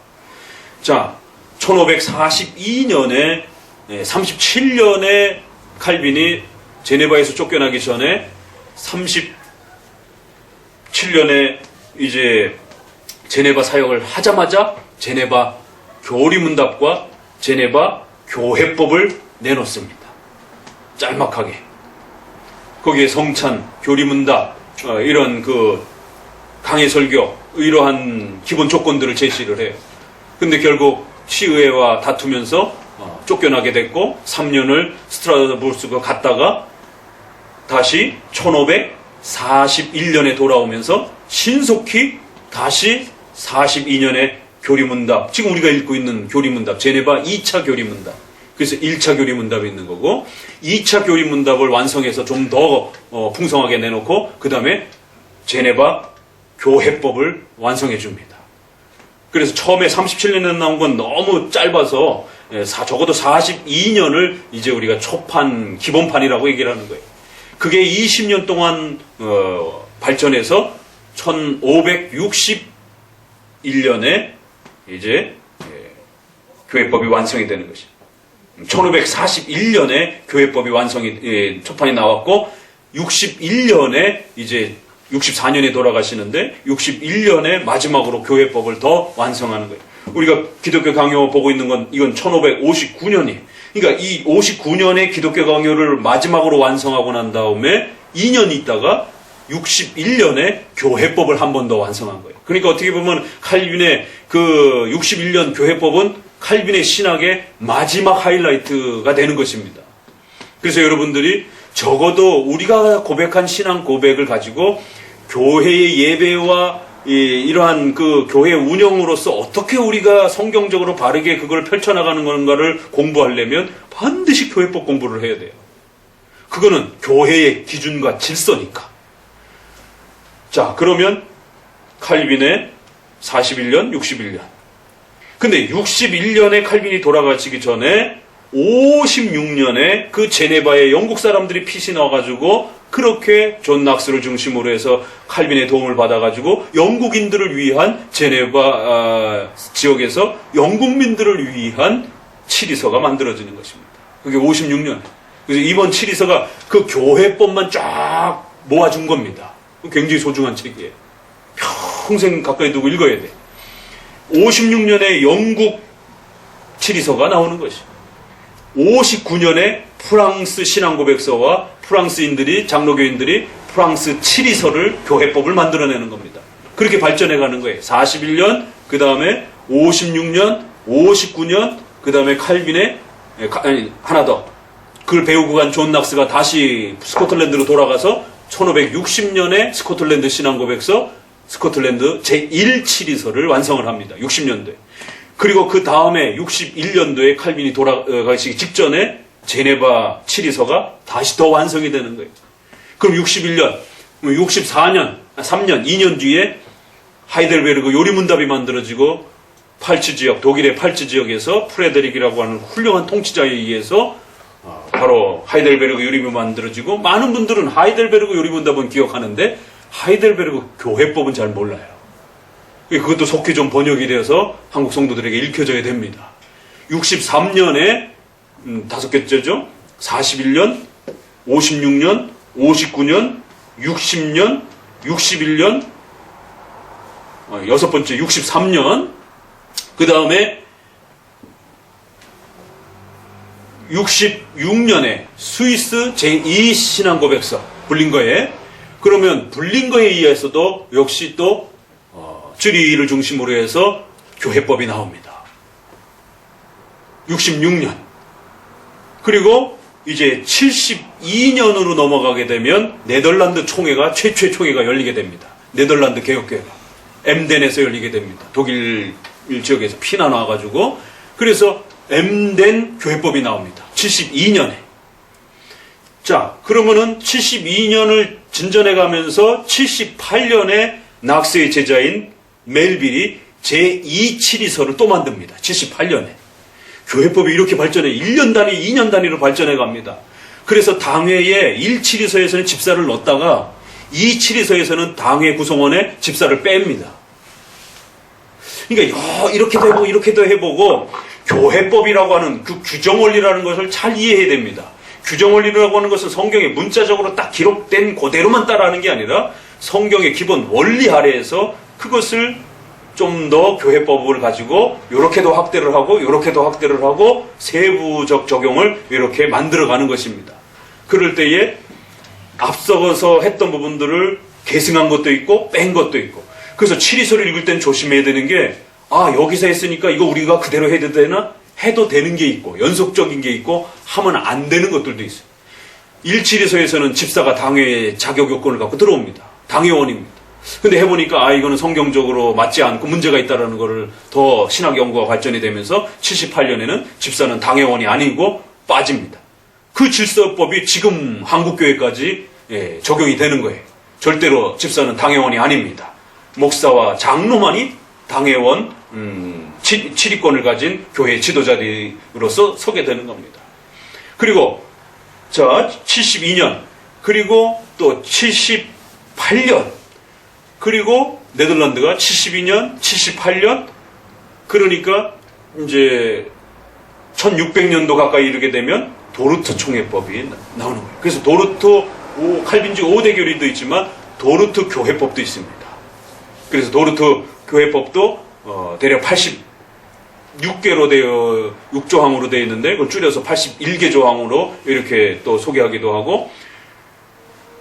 자, 1542년에 37년에 칼빈이 제네바에서 쫓겨나기 전에 37년에 이제 제네바 사역을 하자마자 제네바 교리문답과 제네바 교회법을 내놓습니다. 짤막하게. 거기에 성찬, 교리문답, 이런 그 강해설교, 이러한 기본 조건들을 제시를 해요. 근데 결국 시의회와 다투면서 쫓겨나게 됐고 3년을 스트라스부르크가 갔다가 다시 1541년에 돌아오면서 신속히 다시 42년에 교리문답, 지금 우리가 읽고 있는 교리문답, 제네바 2차 교리문답, 그래서 1차 교리문답이 있는 거고 2차 교리문답을 완성해서 좀 더 풍성하게 내놓고 그 다음에 제네바 교회법을 완성해 줍니다. 그래서 처음에 37년에 나온 건 너무 짧아서 적어도 42년을 이제 우리가 초판, 기본판이라고 얘기를 하는 거예요. 그게 20년 동안 발전해서 1561 61년에 이제 교회법이 완성이 되는 것이. 1541년에 교회법이 초판이 나왔고 61년에 이제 64년에 돌아가시는데 61년에 마지막으로 교회법을 더 완성하는 거예요. 우리가 기독교 강요 보고 있는 건 이건 1559년이에요. 그러니까 이 59년에 기독교 강요를 마지막으로 완성하고 난 다음에 2년 있다가 61년에 교회법을 한 번 더 완성한 거예요. 그러니까 어떻게 보면 칼빈의 그 61년 교회법은 칼빈의 신학의 마지막 하이라이트가 되는 것입니다. 그래서 여러분들이 적어도 우리가 고백한 신앙 고백을 가지고 교회의 예배와 이러한 그 교회 운영으로서 어떻게 우리가 성경적으로 바르게 그걸 펼쳐나가는 건가를 공부하려면 반드시 교회법 공부를 해야 돼요. 그거는 교회의 기준과 질서니까. 자, 그러면 칼빈의 41년, 61년. 근데 61년에 칼빈이 돌아가시기 전에 56년에 그 제네바에 영국 사람들이 핏이 나와가지고 그렇게 존 낙스를 중심으로 해서 칼빈의 도움을 받아가지고 영국인들을 위한 제네바 지역에서 영국민들을 위한 치리서가 만들어지는 것입니다. 그게 56년. 그래서 이번 치리서가 그 교회법만 쫙 모아준 겁니다. 굉장히 소중한 책이에요. 평생 가까이 두고 읽어야 돼. 56년에 영국 치리서가 나오는 것이에요. 59년에 프랑스 신앙고백서와 프랑스인들이, 장로교인들이 프랑스 치리서를 교회법을 만들어내는 겁니다. 그렇게 발전해 가는 거예요. 41년, 그 다음에 56년, 59년, 그 다음에 칼빈의, 하나 더. 그걸 배우고 간 존 낙스가 다시 스코틀랜드로 돌아가서 1560년에 스코틀랜드 신앙고백서, 스코틀랜드 제1치리서를 완성을 합니다. 60년도에. 그리고 그 다음에 61년도에 칼빈이 돌아가시기 직전에 제네바 치리서가 다시 더 완성이 되는 거예요. 그럼 61년, 64년, 3년, 2년 뒤에 하이델베르그 요리문답이 만들어지고 팔츠 지역, 독일의 팔츠 지역에서 프레데릭이라고 하는 훌륭한 통치자에 의해서 바로 하이델베르그 요리문답이 만들어지고 많은 분들은 하이델베르그 요리문답은 기억하는데 하이델베르그 교회법은 잘 몰라요. 그것도 속히 좀 번역이 되어서 한국 성도들에게 읽혀져야 됩니다. 63년에 5개째죠. 41년, 56년, 59년, 60년, 61년, 6번째 63년, 그 다음에 66년에 스위스 제2신앙고백서 불린거에, 그러면 불린거에 의해서도 역시 또 주리를 중심으로 해서 교회법이 나옵니다. 66년. 그리고 이제 72년으로 넘어가게 되면 네덜란드 총회가, 최초의 총회가 열리게 됩니다. 네덜란드 개혁교회가. 엠덴에서 열리게 됩니다. 독일 지역에서 피나 나와가지고. 그래서 엠덴 교회법이 나옵니다. 72년에. 자, 그러면은 72년을 진전해 가면서 78년에 낙스의 제자인 멜빌이 제2치리서를 또 만듭니다. 78년에. 교회법이 이렇게 발전해 1년 단위, 2년 단위로 발전해 갑니다. 그래서 당회에 1치리서에서는 집사를 넣었다가 2치리서에서는 당회 구성원에 집사를 뺍니다. 그러니까 이렇게도 해보고 이렇게도 해보고 교회법이라고 하는 그 규정원리라는 것을 잘 이해해야 됩니다. 규정원리라고 하는 것은 성경에 문자적으로 딱 기록된 그대로만 따라하는 게 아니라 성경의 기본 원리 아래에서 그것을 좀 더 교회법을 가지고 요렇게도 확대를 하고 요렇게도 확대를 하고 세부적 적용을 이렇게 만들어가는 것입니다. 그럴 때에 앞서서 했던 부분들을 계승한 것도 있고 뺀 것도 있고, 그래서 치리서를 읽을 땐 조심해야 되는 게, 여기서 했으니까 이거 우리가 그대로 해도 되나? 해도 되는 게 있고 연속적인 게 있고 하면 안 되는 것들도 있어요. 1치리서에서는 집사가 당회의 자격 요건을 갖고 들어옵니다. 당회원입니다. 근데 해보니까 이거는 성경적으로 맞지 않고 문제가 있다는 것을 더 신학 연구가 발전이 되면서 78년에는 집사는 당회원이 아니고 빠집니다. 그 질서법이 지금 한국교회까지 적용이 되는 거예요. 절대로 집사는 당회원이 아닙니다. 목사와 장로만이 당회원 치리권을 가진 교회 지도자로서 서게 되는 겁니다. 그리고 72년 그리고 또 78년 그리고 네덜란드가 72년, 78년, 그러니까 이제 1600년도 가까이 이르게 되면 도르트 총회법이 나오는 거예요. 그래서 도르트 칼빈주 5대교리도 있지만 도르트 교회법도 있습니다. 그래서 도르트 교회법도 대략 86개로 되어 6조항으로 되어 있는데 그걸 줄여서 81개 조항으로 이렇게 또 소개하기도 하고,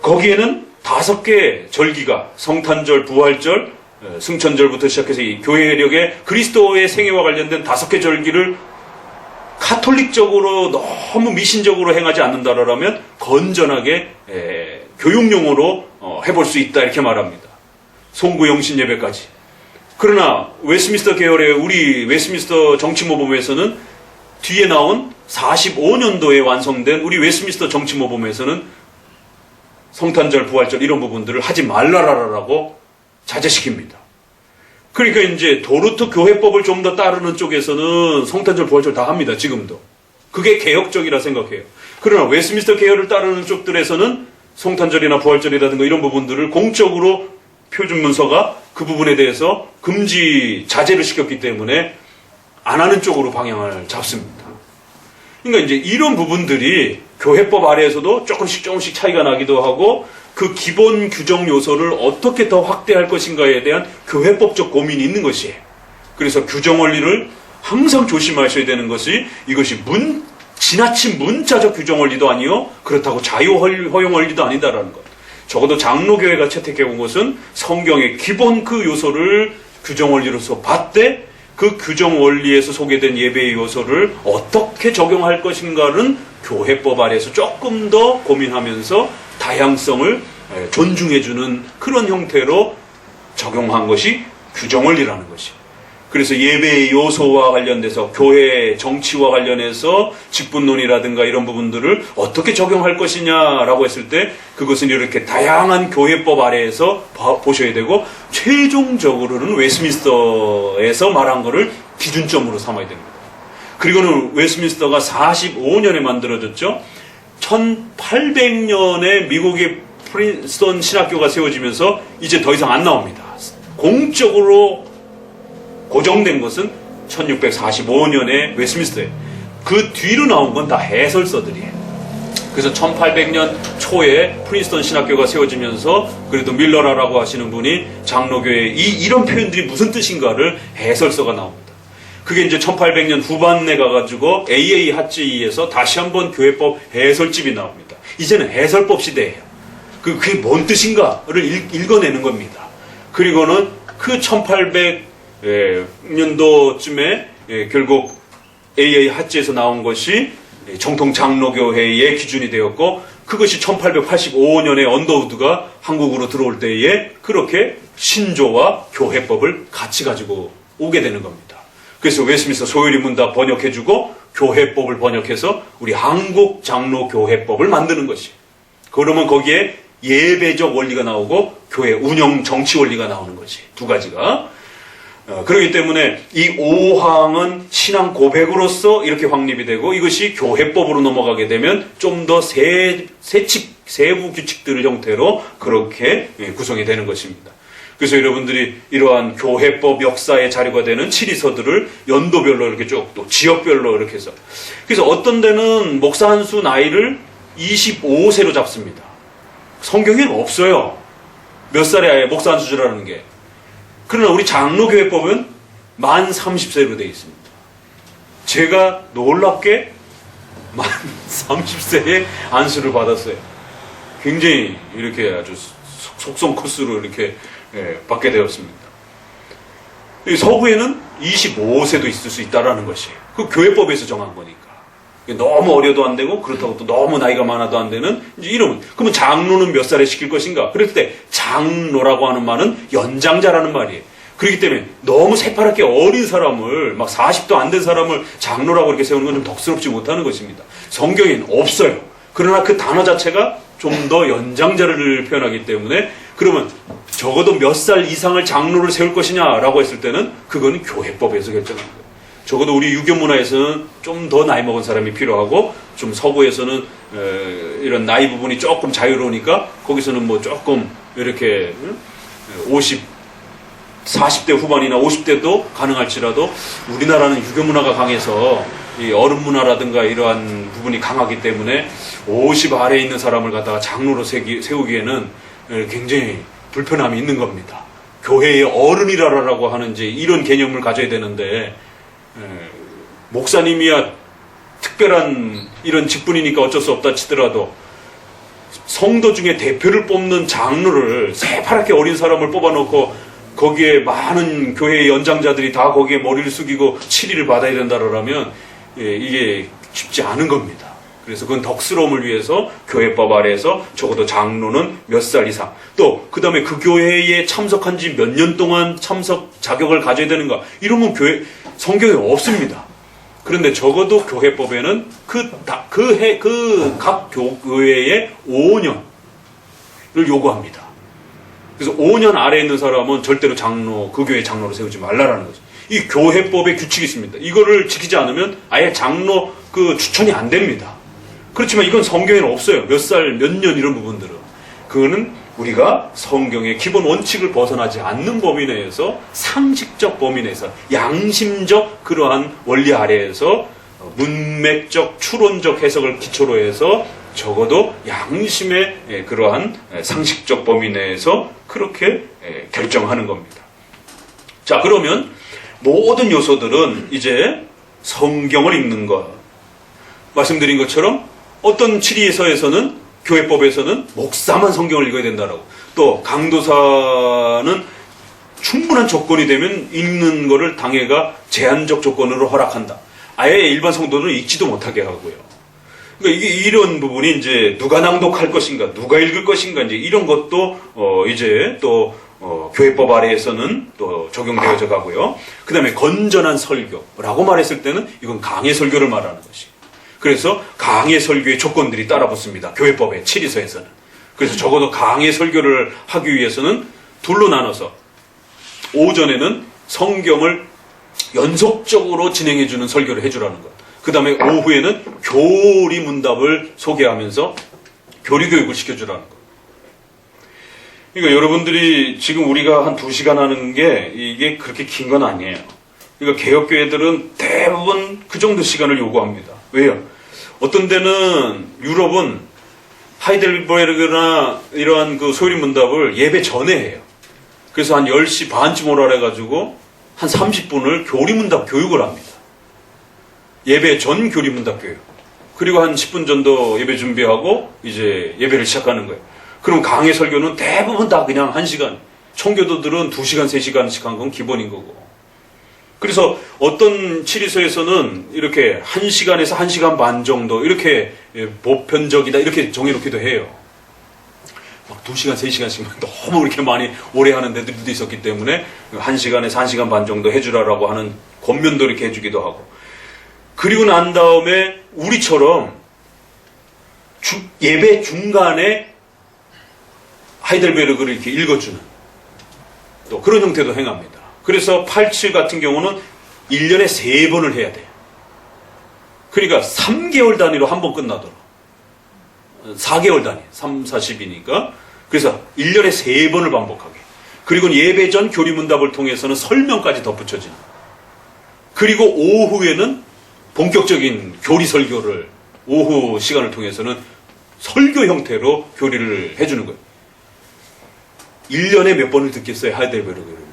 거기에는 5개 절기가 성탄절, 부활절, 승천절부터 시작해서 이 교회력의 그리스도의 생애와 관련된 5개 절기를 카톨릭적으로 너무 미신적으로 행하지 않는다라면 건전하게 교육용으로 해볼 수 있다, 이렇게 말합니다. 송구영신 예배까지. 그러나 웨스민스터 계열의 우리 웨스민스터 정치모범에서는 뒤에 나온 45년도에 완성된 우리 웨스민스터 정치모범에서는 성탄절, 부활절 이런 부분들을 하지 말라라고 자제시킵니다. 그러니까 이제 도르트 교회법을 좀 더 따르는 쪽에서는 성탄절, 부활절 다 합니다. 지금도. 그게 개혁적이라 생각해요. 그러나 웨스민스터 계열을 따르는 쪽들에서는 성탄절이나 부활절이라든가 이런 부분들을 공적으로 표준 문서가 그 부분에 대해서 금지, 자제를 시켰기 때문에 안 하는 쪽으로 방향을 잡습니다. 그러니까 이제 이런 부분들이 교회법 아래에서도 조금씩 차이가 나기도 하고, 그 기본 규정 요소를 어떻게 더 확대할 것인가에 대한 교회법적 고민이 있는 것이에요. 그래서 규정 원리를 항상 조심하셔야 되는 것이, 이것이 지나친 문자적 규정 원리도 아니요, 그렇다고 자유 허용 원리도 아니다라는 것. 적어도 장로교회가 채택해온 것은 성경의 기본 그 요소를 규정 원리로서 봤되, 그 규정 원리에서 소개된 예배의 요소를 어떻게 적용할 것인가는 교회법 아래에서 조금 더 고민하면서 다양성을 존중해주는 그런 형태로 적용한 것이 규정 원리라는 것이. 그래서 예배의 요소와 관련돼서 교회 정치와 관련해서 직분론이라든가 이런 부분들을 어떻게 적용할 것이냐라고 했을 때, 그것은 이렇게 다양한 교회법 아래에서 보셔야 되고, 최종적으로는 웨스민스터에서 말한 것을 기준점으로 삼아야 됩니다. 그리고는 웨스민스터가 45년에 만들어졌죠. 1800년에 미국의 프린스턴 신학교가 세워지면서 이제 더 이상 안 나옵니다. 공적으로 고정된 것은 1645년에 웨스민스터에, 그 뒤로 나온 건 다 해설서들이에요. 그래서 1800년 초에 프린스턴 신학교가 세워지면서 그래도 밀러라라고 하시는 분이 장로교회 이런 표현들이 무슨 뜻인가를 해설서가 나옵니다. 그게 이제 1800년 후반에 가가지고 AA 하찌에서 다시 한번 교회법 해설집이 나옵니다. 이제는 해설법 시대예요. 그게 뭔 뜻인가를 읽어내는 겁니다. 그리고는 그 1800년도쯤에 결국 AA 하찌에서 나온 것이 정통 장로교회의 기준이 되었고, 그것이 1885년에 언더우드가 한국으로 들어올 때에 그렇게 신조와 교회법을 같이 가지고 오게 되는 겁니다. 그래서 웨스민스터 소요리 문답 번역해주고 교회법을 번역해서 우리 한국 장로교회법을 만드는 것이. 그러면 거기에 예배적 원리가 나오고 교회 운영 정치 원리가 나오는 거지. 두 가지가. 그렇기 때문에 이 5항은 신앙 고백으로서 이렇게 확립이 되고, 이것이 교회법으로 넘어가게 되면 좀 더 세부 규칙들을 형태로 그렇게 구성이 되는 것입니다. 그래서 여러분들이 이러한 교회법 역사의 자료가 되는 치리서들을 연도별로 이렇게 쭉, 또 지역별로 이렇게 해서, 그래서 어떤 데는 목사 한 수 나이를 25세로 잡습니다. 성경에는 없어요. 몇 살에 목사 한 수라는 게. 그러나 우리 장로교회법은 만 30세로 되어 있습니다. 제가 놀랍게 만 30세에 안수를 받았어요. 굉장히 이렇게 아주 속성 코스로 이렇게 받게 되었습니다. 서구에는 25세도 있을 수 있다라는 것이에요. 그 교회법에서 정한 거니까. 너무 어려도 안 되고, 그렇다고 또 너무 나이가 많아도 안 되는, 이제 이러면, 그러면 장로는 몇 살에 시킬 것인가? 그럴 때 장로라고 하는 말은 연장자라는 말이에요. 그렇기 때문에 너무 새파랗게 어린 사람을, 막 40도 안 된 사람을 장로라고 이렇게 세우는 건 좀 덕스럽지 못하는 것입니다. 성경에는 없어요. 그러나 그 단어 자체가 좀 더 연장자를 표현하기 때문에, 그러면 적어도 몇 살 이상을 장로를 세울 것이냐라고 했을 때는 그건 교회법에서 결정하는 거예요. 적어도 우리 유교 문화에서는 좀 더 나이 먹은 사람이 필요하고, 좀 서구에서는 이런 나이 부분이 조금 자유로우니까 거기서는 뭐 조금 이렇게 40대 후반이나 50대도 가능할지라도 우리나라는 유교 문화가 강해서 이 어른 문화라든가 이러한 부분이 강하기 때문에 50 아래에 있는 사람을 갖다가 장로로 세우기에는 굉장히 불편함이 있는 겁니다. 교회의 어른이라고 하는 이제 이런 개념을 가져야 되는데 목사님이야 특별한 이런 직분이니까 어쩔 수 없다 치더라도 성도 중에 대표를 뽑는 장로를 새파랗게 어린 사람을 뽑아놓고 거기에 많은 교회의 연장자들이 다 거기에 머리를 숙이고 치리를 받아야 된다라면 이게 쉽지 않은 겁니다. 그래서 그건 덕스러움을 위해서 교회법 아래에서 적어도 장로는 몇 살 이상, 또 그 다음에 그 교회에 참석한 지 몇 년 동안 참석 자격을 가져야 되는가, 이런 건 성경에 없습니다. 그런데 적어도 교회법에는 각 교회에 5년을 요구합니다. 그래서 5년 아래에 있는 사람은 절대로 그 교회 장로로 세우지 말라라는 거죠. 이 교회법에 규칙이 있습니다. 이거를 지키지 않으면 아예 장로 추천이 안 됩니다. 그렇지만 이건 성경에는 없어요. 몇 살, 몇 년 이런 부분들은. 그거는 우리가 성경의 기본 원칙을 벗어나지 않는 범위 내에서, 상식적 범위 내에서, 양심적 그러한 원리 아래에서 문맥적, 추론적 해석을 기초로 해서 적어도 양심의 그러한 상식적 범위 내에서 그렇게 결정하는 겁니다. 자, 그러면 모든 요소들은 이제 성경을 읽는 것. 말씀드린 것처럼 어떤 치리서에서는, 교회법에서는 목사만 성경을 읽어야 된다라고, 또 강도사는 충분한 조건이 되면 읽는 거를 당회가 제한적 조건으로 허락한다. 아예 일반 성도는 읽지도 못하게 하고요. 그러니까 이런 부분이 이제 누가 낭독할 것인가, 누가 읽을 것인가, 이제 이런 것도 이제 또 교회법 아래에서는 또 적용되어져 가고요. 그 다음에 건전한 설교라고 말했을 때는 이건 강해 설교를 말하는 것이. 그래서 강해 설교의 조건들이 따라붙습니다. 교회법의 치리서에서는. 그래서 적어도 강해 설교를 하기 위해서는 둘로 나눠서 오전에는 성경을 연속적으로 진행해주는 설교를 해주라는 것. 그 다음에 오후에는 교리 문답을 소개하면서 교리 교육을 시켜주라는 것. 그러니까 여러분들이 지금 우리가 한 2시간 하는 게 이게 그렇게 긴 건 아니에요. 그러니까 개혁교회들은 대부분 그 정도 시간을 요구합니다. 왜요? 어떤 데는 유럽은 하이델베르그나 이러한 소요리 문답을 예배 전에 해요. 그래서 한 10시 반쯤 오라 해가지고 한 30분을 교리 문답 교육을 합니다. 예배 전 교리 문답 교육. 그리고 한 10분 정도 예배 준비하고 이제 예배를 시작하는 거예요. 그럼 강해 설교는 대부분 다 그냥 1시간. 청교도들은 2시간, 3시간씩 한 건 기본인 거고. 그래서 어떤 치리서에서는 이렇게 1시간에서 1시간 반 정도 이렇게 보편적이다 이렇게 정해놓기도 해요. 막 2시간, 3시간씩만 너무 그렇게 많이 오래 하는 데들도 있었기 때문에 1시간에서 1시간 반 정도 해주라라고 하는 권면도 이렇게 해주기도 하고. 그리고 난 다음에 우리처럼 예배 중간에 하이델베르그를 이렇게 읽어주는 또 그런 형태도 행합니다. 그래서 87 같은 경우는 1년에 3번을 해야 돼요. 그러니까 3개월 단위로 한 번 끝나도록. 4개월 단위, 3, 40이니까. 그래서 1년에 3번을 반복하게. 그리고 예배 전 교리 문답을 통해서는 설명까지 덧붙여지는. 그리고 오후에는 본격적인 교리 설교를 오후 시간을 통해서는 설교 형태로 교리를 해주는 거예요. 1년에 몇 번을 듣겠어요, 하이델베르그를.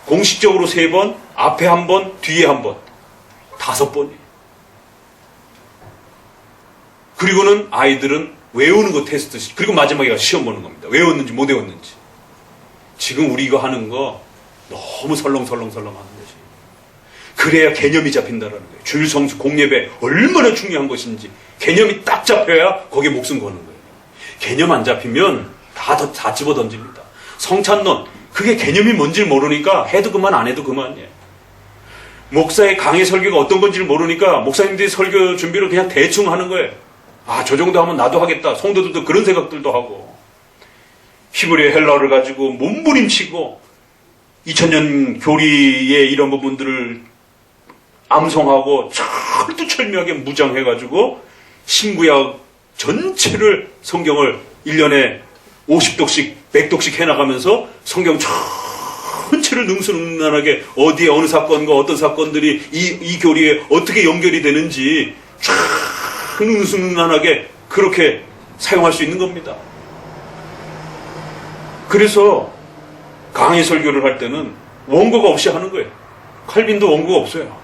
공식적으로 3번, 앞에 1번, 뒤에 1번. 5번이에요. 그리고는 아이들은 외우는 거 테스트, 그리고 마지막에 시험 보는 겁니다. 외웠는지 못 외웠는지. 지금 우리 이거 하는 거 너무 설렁설렁 하는 거지. 그래야 개념이 잡힌다라는 거예요. 주일 성수 공예배 얼마나 중요한 것인지 개념이 딱 잡혀야 거기에 목숨 거는 거예요. 개념 안 잡히면 다 집어 던집니다. 성찬론, 그게 개념이 뭔지를 모르니까 해도 그만 안 해도 그만이에요. 목사의 강의 설교가 어떤 건지를 모르니까 목사님들이 설교 준비를 그냥 대충 하는 거예요. 아, 저 정도 하면 나도 하겠다. 성도들도 그런 생각들도 하고. 히브리 헬라어를 가지고 몸부림치고 2000년 교리의 이런 부분들을 암송하고 철두철미하게 무장해가지고 신구약 전체를 성경을 1년에 50독씩 100독씩 해나가면서 성경 전체를 능수능란하게 어디에 어느 사건과 어떤 사건들이 이 교리에 어떻게 연결이 되는지 쫙 능수능란하게 그렇게 사용할 수 있는 겁니다. 그래서 강의 설교를 할 때는 원고가 없이 하는 거예요. 칼빈도 원고가 없어요.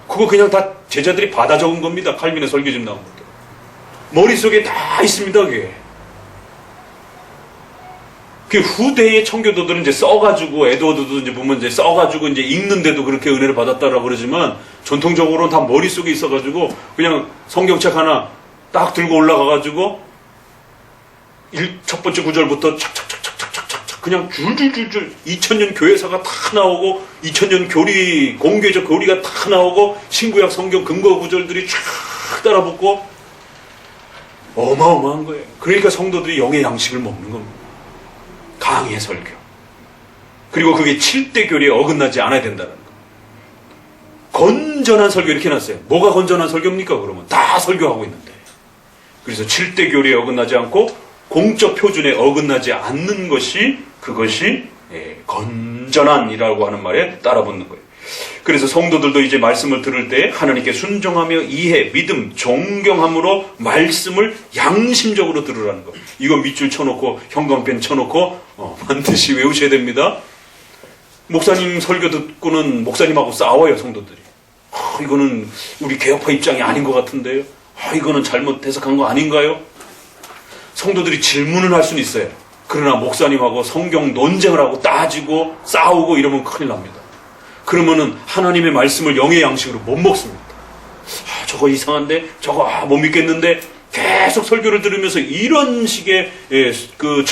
그거 그냥 다 제자들이 받아 적은 겁니다. 칼빈의 설교집 나온 것도. 머릿속에 다 있습니다, 그게. 그 후대의 청교도들은 이제 써가지고, 에드워드도 이제 보면 이제 써가지고 이제 읽는데도 그렇게 은혜를 받았다라고 그러지만, 전통적으로는 다 머릿속에 있어가지고, 그냥 성경책 하나 딱 들고 올라가가지고, 첫 번째 구절부터 착착착착착착착 그냥 줄줄줄줄 2000년 교회사가 다 나오고 2000년 교리 공개적 교리가 다 나오고 신구약 성경 근거 구절들이 쫙 따라붙고 어마어마한 거예요. 그러니까 성도들이 영의 양식을 먹는 겁니다. 강의 설교. 그리고 그게 7대 교리에 어긋나지 않아야 된다는 거. 건전한 설교 이렇게 해놨어요. 뭐가 건전한 설교입니까? 그러면 다 설교하고 있는데. 그래서 7대 교리에 어긋나지 않고 공적 표준에 어긋나지 않는 것이 그것이 건전한이라고 하는 말에 따라붙는 거예요. 그래서 성도들도 이제 말씀을 들을 때 하나님께 순종하며 이해, 믿음, 존경함으로 말씀을 양심적으로 들으라는 거예요. 이거 밑줄 쳐놓고 형광펜 쳐놓고 반드시 외우셔야 됩니다. 목사님 설교 듣고는 목사님하고 싸워요, 성도들이. 이거는 우리 개혁파 입장이 아닌 것 같은데요. 이거는 잘못 해석한 거 아닌가요? 성도들이 질문을 할 수는 있어요. 그러나 목사님하고 성경 논쟁을 하고 따지고 싸우고 이러면 큰일 납니다. 그러면은 하나님의 말씀을 영의 양식으로 못 먹습니다. 저거 이상한데, 저거 못 믿겠는데 계속 설교를 들으면서 이런 식의 그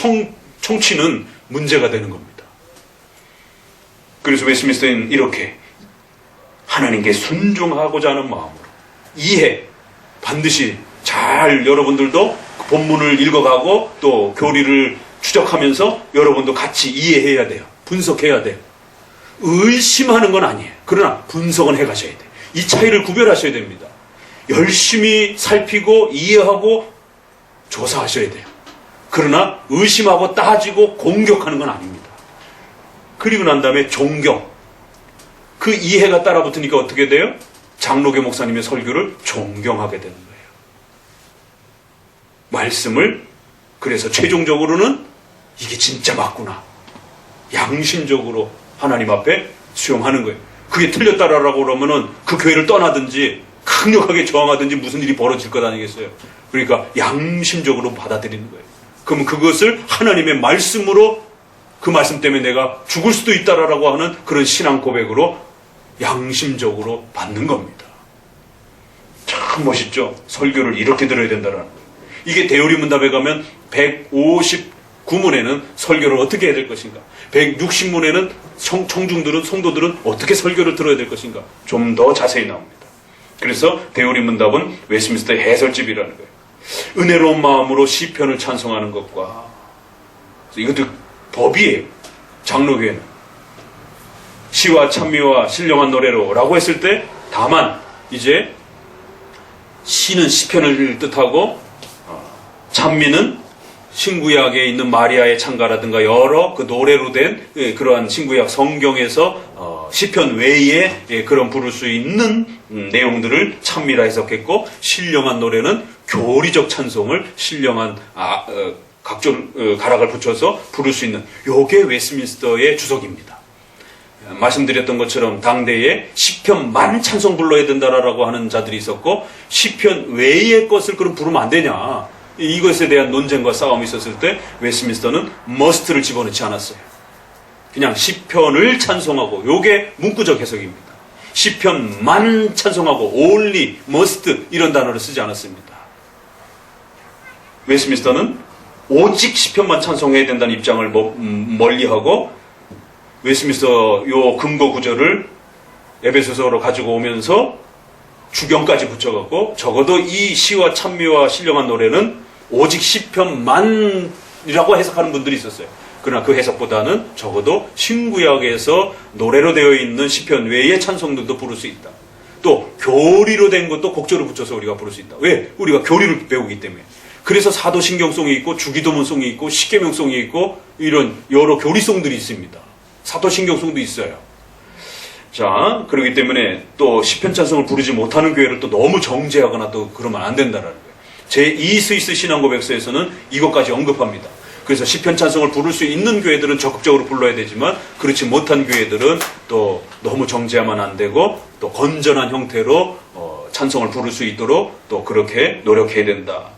청취는 문제가 되는 겁니다. 그래서 웨스민스터는 이렇게 하나님께 순종하고자 하는 마음으로 이해, 반드시 잘 여러분들도 본문을 읽어가고 또 교리를 추적하면서 여러분도 같이 이해해야 돼요. 분석해야 돼요. 의심하는 건 아니에요. 그러나 분석은 해가셔야 돼요. 이 차이를 구별하셔야 됩니다. 열심히 살피고 이해하고 조사하셔야 돼요. 그러나 의심하고 따지고 공격하는 건 아닙니다. 그리고 난 다음에 존경. 그 이해가 따라붙으니까 어떻게 돼요? 장로교 목사님의 설교를 존경하게 되는 거예요. 말씀을 그래서 최종적으로는 이게 진짜 맞구나. 양심적으로 하나님 앞에 수용하는 거예요. 그게 틀렸다라고 그러면은 그 교회를 떠나든지 강력하게 저항하든지 무슨 일이 벌어질 것 아니겠어요? 그러니까 양심적으로 받아들이는 거예요. 그러면 그것을 하나님의 말씀으로 그 말씀 때문에 내가 죽을 수도 있다라고 하는 그런 신앙 고백으로 양심적으로 받는 겁니다. 참 멋있죠? 설교를 이렇게 들어야 된다는 거예요. 이게 대요리문답에 가면 159문에는 설교를 어떻게 해야 될 것인가, 160문에는 청중들은, 성도들은 어떻게 설교를 들어야 될 것인가 좀 더 자세히 나옵니다. 그래서 대요리문답은 웨스민스터 해설집이라는 거예요. 은혜로운 마음으로 시편을 찬송하는 것과, 이것도 법이에요. 장로교회는 시와 찬미와 신령한 노래로 라고 했을 때, 다만 이제 시는 시편을 뜻하고 찬미는 신구약에 있는 마리아의 찬가라든가 여러 그 노래로 된 그러한 신구약 성경에서 시편 외에 그런 부를 수 있는 내용들을 찬미라 해석했고, 신령한 노래는 교리적 찬송을 신령한 각종 가락을 붙여서 부를 수 있는, 요게 웨스민스터의 주석입니다. 말씀드렸던 것처럼 당대에 시편만 찬송 불러야 된다라고 하는 자들이 있었고, 시편 외의 것을 그럼 부르면 안 되냐, 이것에 대한 논쟁과 싸움이 있었을 때 웨스민스터는 must를 집어넣지 않았어요. 그냥 시편을 찬송하고, 요게 문구적 해석입니다. 시편만 찬송하고 only, must 이런 단어를 쓰지 않았습니다. 웨스민스터는 오직 시편만 찬송해야 된다는 입장을 멀리하고, 웨스민스터 요 근거 구절을 에베소서로 가지고 오면서 주경까지 붙여갖고, 적어도 이 시와 찬미와 신령한 노래는 오직 시편만이라고 해석하는 분들이 있었어요. 그러나 그 해석보다는 적어도 신구약에서 노래로 되어 있는 시편 외의 찬송들도 부를 수 있다. 또 교리로 된 것도 곡조를 붙여서 우리가 부를 수 있다. 왜? 우리가 교리를 배우기 때문에. 그래서 사도신경송이 있고 주기도문송이 있고 십계명송이 있고 이런 여러 교리송들이 있습니다. 사도신경송도 있어요. 자, 그렇기 때문에 또 시편 찬송을 부르지 못하는 교회를 또 너무 정죄하거나 또 그러면 안 된다는 거예요. 제2 스위스 신앙고백서에서는 이것까지 언급합니다. 그래서 시편 찬송을 부를 수 있는 교회들은 적극적으로 불러야 되지만 그렇지 못한 교회들은 또 너무 정죄하면 안 되고 또 건전한 형태로 찬송을 부를 수 있도록 또 그렇게 노력해야 된다.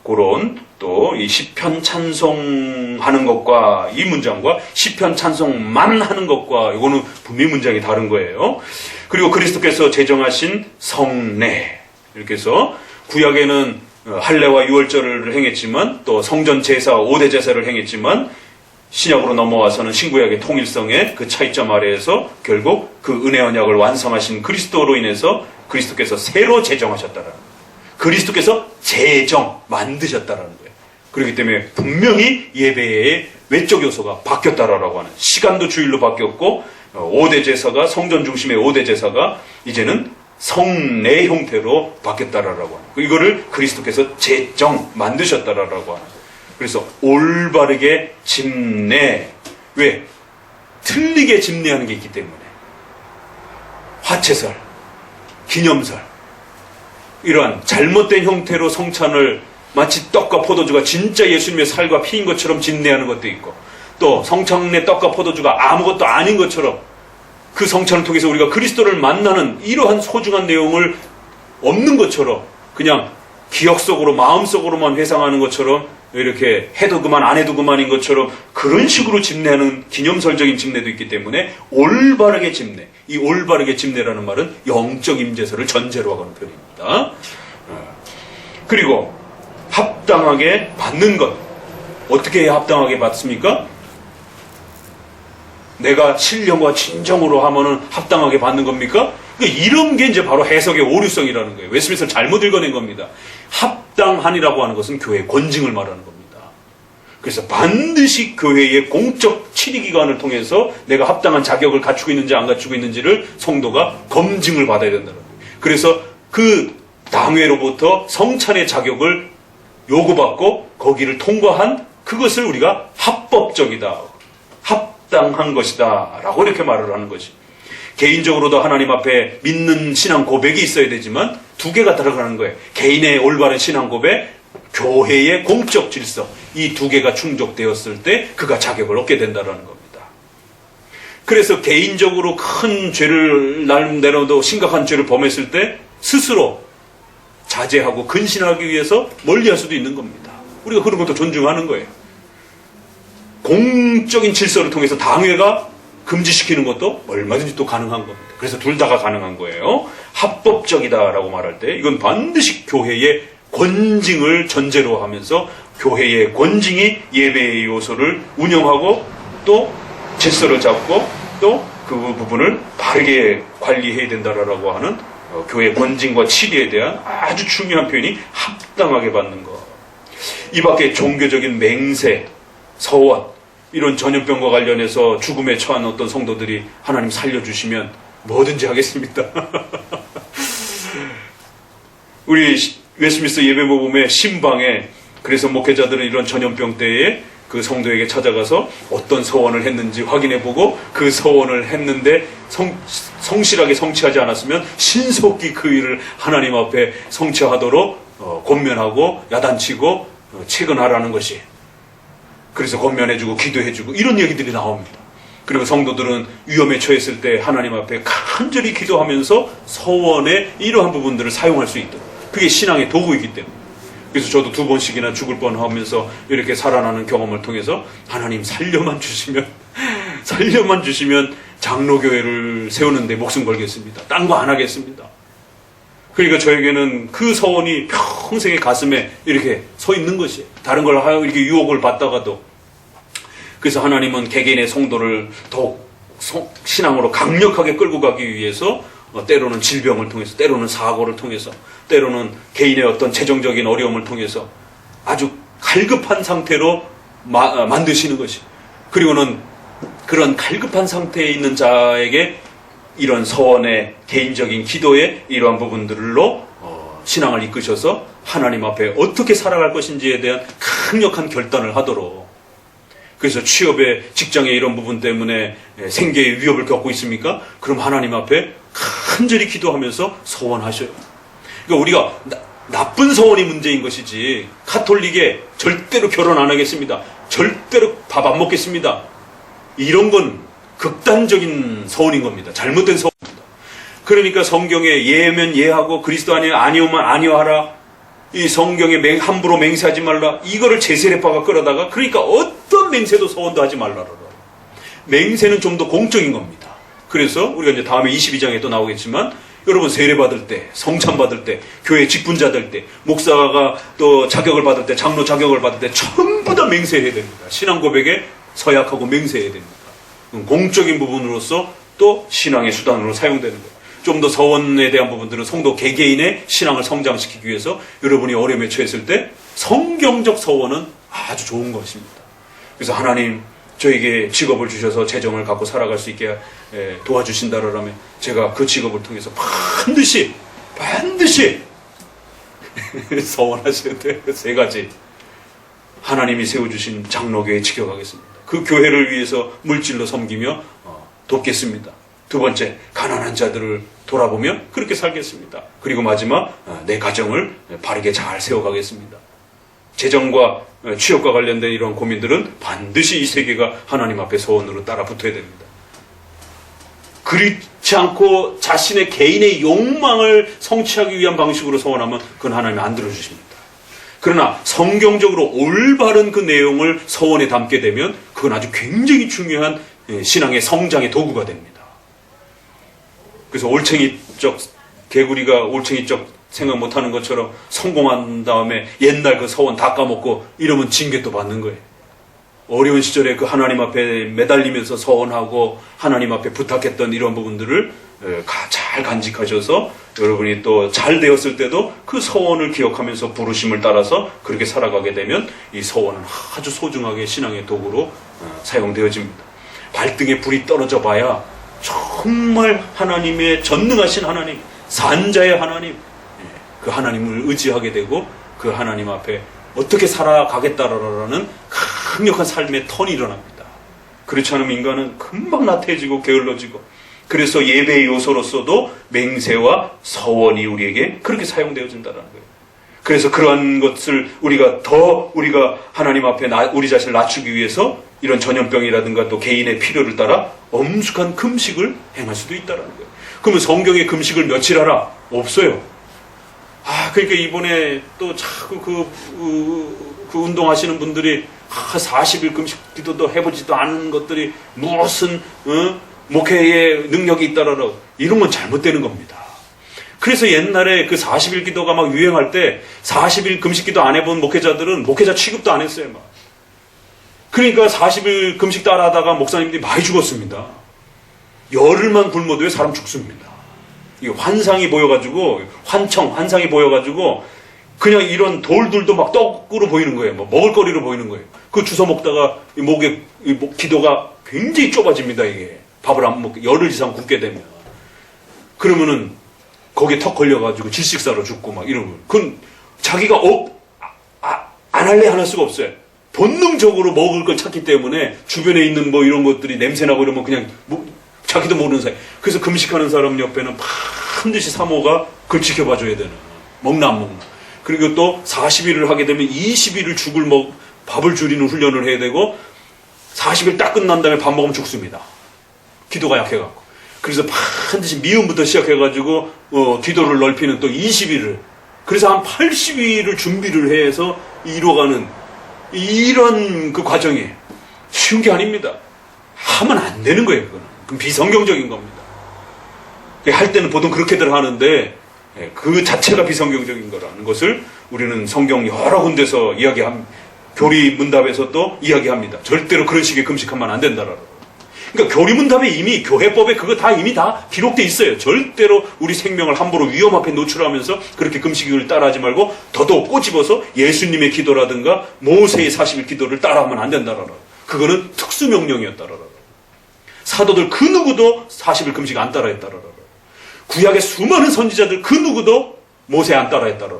그런 또 이 시편 찬송하는 것과 이 문장과 시편 찬송만 하는 것과 이거는 분명히 문장이 다른 거예요. 그리고 그리스도께서 제정하신 성례, 이렇게 해서 구약에는 할례와 유월절을 행했지만 또 성전 제사 5대 제사를 행했지만 신약으로 넘어와서는 신구약의 통일성의 그 차이점 아래에서 결국 그 은혜 언약을 완성하신 그리스도로 인해서 그리스도께서 새로 제정하셨다라는 거예요. 그리스도께서 만드셨다라는 거예요. 그렇기 때문에 분명히 예배의 외적 요소가 바뀌었다라고 하는, 시간도 주일로 바뀌었고 5대 제사가 성전 중심의 5대 제사가 이제는 성례 형태로 바뀌었다라고 하는, 이거를 그리스도께서 만드셨다라고 하는. 그래서 올바르게 집례, 왜? 틀리게 집례하는 게 있기 때문에 화채설, 기념설, 이러한 잘못된 형태로 성찬을 마치 떡과 포도주가 진짜 예수님의 살과 피인 것처럼 집례하는 것도 있고, 또 성찬의 떡과 포도주가 아무것도 아닌 것처럼 그 성찬을 통해서 우리가 그리스도를 만나는 이러한 소중한 내용을 없는 것처럼 그냥 기억 속으로 마음속으로만 회상하는 것처럼 이렇게 해도 그만 안 해도 그만인 것처럼 그런 식으로 집례하는 기념설적인 집례도 있기 때문에 올바르게 집례, 이 올바르게 집례라는 말은 영적 임재설을 전제로 하는 표현입니다. 그리고 합당하게 받는 것, 어떻게 해야 합당하게 받습니까? 내가 신령과 진정으로 하면은 합당하게 받는 겁니까? 그러니까 이런 게 이제 바로 해석의 오류성이라는 거예요. 웨스민스터를 잘못 읽어낸 겁니다. 합당한이라고 하는 것은 교회의 권징을 말하는 겁니다. 그래서 반드시 교회의 공적 치리기관을 통해서 내가 합당한 자격을 갖추고 있는지 안 갖추고 있는지를 성도가 검증을 받아야 된다는 거예요. 그래서 그 당회로부터 성찬의 자격을 요구받고 거기를 통과한 그것을 우리가 합법적이다, 합당한 것이다 라고 이렇게 말을 하는 것이, 개인적으로도 하나님 앞에 믿는 신앙 고백이 있어야 되지만 두 개가 들어가는 거예요. 개인의 올바른 신앙 고백, 교회의 공적 질서, 이 두 개가 충족되었을 때 그가 자격을 얻게 된다는 겁니다. 그래서 개인적으로 큰 죄를 나름대로도 심각한 죄를 범했을 때 스스로 자제하고 근신하기 위해서 멀리할 수도 있는 겁니다. 우리가 그런 것도 존중하는 거예요. 공적인 질서를 통해서 당회가 금지시키는 것도 얼마든지 또 가능한 겁니다. 그래서 둘 다가 가능한 거예요. 합법적이다라고 말할 때 이건 반드시 교회의 권징을 전제로 하면서 교회의 권징이 예배의 요소를 운영하고 또 질서를 잡고 또 그 부분을 바르게 관리해야 된다라고 하는 교회의 권징과 치리에 대한 아주 중요한 표현이 합당하게 받는 것. 이 밖에 종교적인 맹세, 서원, 이런 전염병과 관련해서 죽음에 처한 어떤 성도들이 하나님 살려주시면 뭐든지 하겠습니다. 우리 웨스민스터 예배모범의 신방에, 그래서 목회자들은 이런 전염병 때에 그 성도에게 찾아가서 어떤 서원을 했는지 확인해보고 그 서원을 했는데 성실하게 성취하지 않았으면 신속히 그 일을 하나님 앞에 성취하도록 권면하고 야단치고 체근하라는 것이, 그래서 권면해주고 기도해주고 이런 얘기들이 나옵니다. 그리고 성도들은 위험에 처했을 때 하나님 앞에 간절히 기도하면서 서원의 이러한 부분들을 사용할 수 있도록, 그게 신앙의 도구이기 때문에. 그래서 저도 2번씩이나 죽을 뻔하면서 이렇게 살아나는 경험을 통해서 하나님 살려만 주시면 장로교회를 세우는데 목숨 걸겠습니다. 딴 거 안 하겠습니다. 그러니까 저에게는 그 서원이 평생의 가슴에 이렇게 서 있는 것이에요. 다른 걸 하여 이렇게 유혹을 받다가도. 그래서 하나님은 개개인의 성도를 더욱 신앙으로 강력하게 끌고 가기 위해서 때로는 질병을 통해서, 때로는 사고를 통해서, 때로는 개인의 어떤 재정적인 어려움을 통해서 아주 갈급한 상태로 만드시는 것이, 그리고는 그런 갈급한 상태에 있는 자에게 이런 서원의 개인적인 기도의 이러한 부분들로 신앙을 이끄셔서 하나님 앞에 어떻게 살아갈 것인지에 대한 강력한 결단을 하도록. 그래서 취업에, 직장에 이런 부분 때문에 생계의 위협을 겪고 있습니까? 그럼 하나님 앞에 간절히 기도하면서 서원하셔요. 그러니까 우리가 나쁜 서원이 문제인 것이지, 가톨릭에 절대로 결혼 안 하겠습니다, 절대로 밥 안 먹겠습니다, 이런 건 극단적인 서원인 겁니다. 잘못된 서원입니다. 그러니까 성경에 예면 예하고 그리스도 아니면 아니오면 아니오하라, 이 성경에 함부로 맹세하지 말라, 이거를 제세례파가 끌어다가, 그러니까 어떤 맹세도 서원도 하지 말라라. 맹세는 좀 더 공적인 겁니다. 그래서 우리가 이제 다음에 22장에 또 나오겠지만, 여러분 세례 받을 때, 성찬 받을 때, 교회 직분자 될 때, 목사가 또 자격을 받을 때, 장로 자격을 받을 때 전부 다 맹세해야 됩니다. 신앙 고백에 서약하고 맹세해야 됩니다. 공적인 부분으로서 또 신앙의 수단으로 사용되는 거예요. 좀 더 서원에 대한 부분들은 성도 개개인의 신앙을 성장시키기 위해서 여러분이 어려움에 처했을 때 성경적 서원은 아주 좋은 것입니다. 그래서 하나님, 저에게 직업을 주셔서 재정을 갖고 살아갈 수 있게 도와주신다라면 제가 그 직업을 통해서 반드시 서원하셔야 돼요. 3가지. 하나님이 세워주신 장로교에 지켜가겠습니다. 그 교회를 위해서 물질로 섬기며 돕겠습니다. 2번째, 가난한 자들을 돌아보며 그렇게 살겠습니다. 그리고 마지막, 내 가정을 바르게 잘 세워가겠습니다. 재정과 취업과 관련된 이런 고민들은 반드시 이 3개가 하나님 앞에 서원으로 따라 붙어야 됩니다. 그렇지 않고 자신의 개인의 욕망을 성취하기 위한 방식으로 서원하면 그건 하나님이 안 들어주십니다. 그러나 성경적으로 올바른 그 내용을 서원에 담게 되면 그건 아주 굉장히 중요한 신앙의 성장의 도구가 됩니다. 그래서 올챙이적, 개구리가 올챙이적 생각 못하는 것처럼 성공한 다음에 옛날 그 서원 다 까먹고 이러면 징계 또 받는 거예요. 어려운 시절에 그 하나님 앞에 매달리면서 서원하고 하나님 앞에 부탁했던 이런 부분들을 잘 간직하셔서 여러분이 또 잘 되었을 때도 그 서원을 기억하면서 부르심을 따라서 그렇게 살아가게 되면 이 서원은 아주 소중하게 신앙의 도구로 사용되어집니다. 발등에 불이 떨어져 봐야 정말 하나님의 전능하신 하나님, 산자의 하나님, 그 하나님을 의지하게 되고 그 하나님 앞에 어떻게 살아가겠다라는 강력한 삶의 턴이 일어납니다. 그렇지 않으면 인간은 금방 나태해지고 게을러지고, 그래서 예배의 요소로서도 맹세와 서원이 우리에게 그렇게 사용되어진다는 거예요. 그래서 그러한 것을 우리가 하나님 앞에 우리 자신을 낮추기 위해서 이런 전염병이라든가 또 개인의 필요를 따라 엄숙한 금식을 행할 수도 있다는 거예요. 그러면 성경에 금식을 며칠 하라? 없어요. 그러니까 이번에 또 자꾸 그 운동하시는 분들이 40일 금식 기도도 해보지도 않은 것들이 무슨 목회에 능력이 있다라고, 이런 건 잘못되는 겁니다. 그래서 옛날에 그 40일 기도가 막 유행할 때 40일 금식 기도 안 해본 목회자들은 목회자 취급도 안 했어요. 막. 그러니까 40일 금식 따라하다가 목사님들이 많이 죽었습니다. 열흘만 굶어도 사람 죽습니다. 이게 환상이 보여가지고, 환상이 보여가지고, 그냥 이런 돌들도 막 떡으로 보이는 거예요. 뭐 먹을거리로 보이는 거예요. 그 주워 먹다가 기도가 굉장히 좁아집니다, 이게. 밥을 안 먹게, 열흘 이상 굶게 되면. 그러면은, 거기에 턱 걸려가지고 질식사로 죽고 막 이런 거. 그건 자기가 안 할 수가 없어요. 본능적으로 먹을 걸 찾기 때문에 주변에 있는 뭐 이런 것들이 냄새나고 이러면 그냥 자기도 모르는 사이. 그래서 금식하는 사람 옆에는 반드시 사모가 그걸 지켜봐줘야 되는. 먹나 안 먹나. 그리고 또 40일을 하게 되면 20일을 밥을 줄이는 훈련을 해야 되고, 40일 딱 끝난 다음에 밥 먹으면 죽습니다. 기도가 약해갖고. 그래서 반드시 미음부터 시작해가지고 기도를 넓히는 또 20일을, 그래서 한 80일을 준비를 해서 이뤄가는 이런 그 과정이 쉬운 게 아닙니다. 하면 안 되는 거예요. 그건 비성경적인 겁니다. 할 때는 보통 그렇게들 하는데 그 자체가 비성경적인 거라는 것을 우리는 성경 여러 군데서 이야기합니다. 교리 문답에서 또 이야기합니다. 절대로 그런 식의 금식하면 안 된다라고. 그러니까 교리문답에 이미 교회법에 그거 다 이미 다 기록돼 있어요. 절대로 우리 생명을 함부로 위험 앞에 노출하면서 그렇게 금식을 따라하지 말고 더더욱 꼬집어서 예수님의 기도라든가 모세의 40일 기도를 따라하면 안 된다라라. 그거는 특수명령이었다라라. 사도들 그 누구도 40일 금식 안 따라했다라라. 구약의 수많은 선지자들 그 누구도 모세 안 따라했다라라.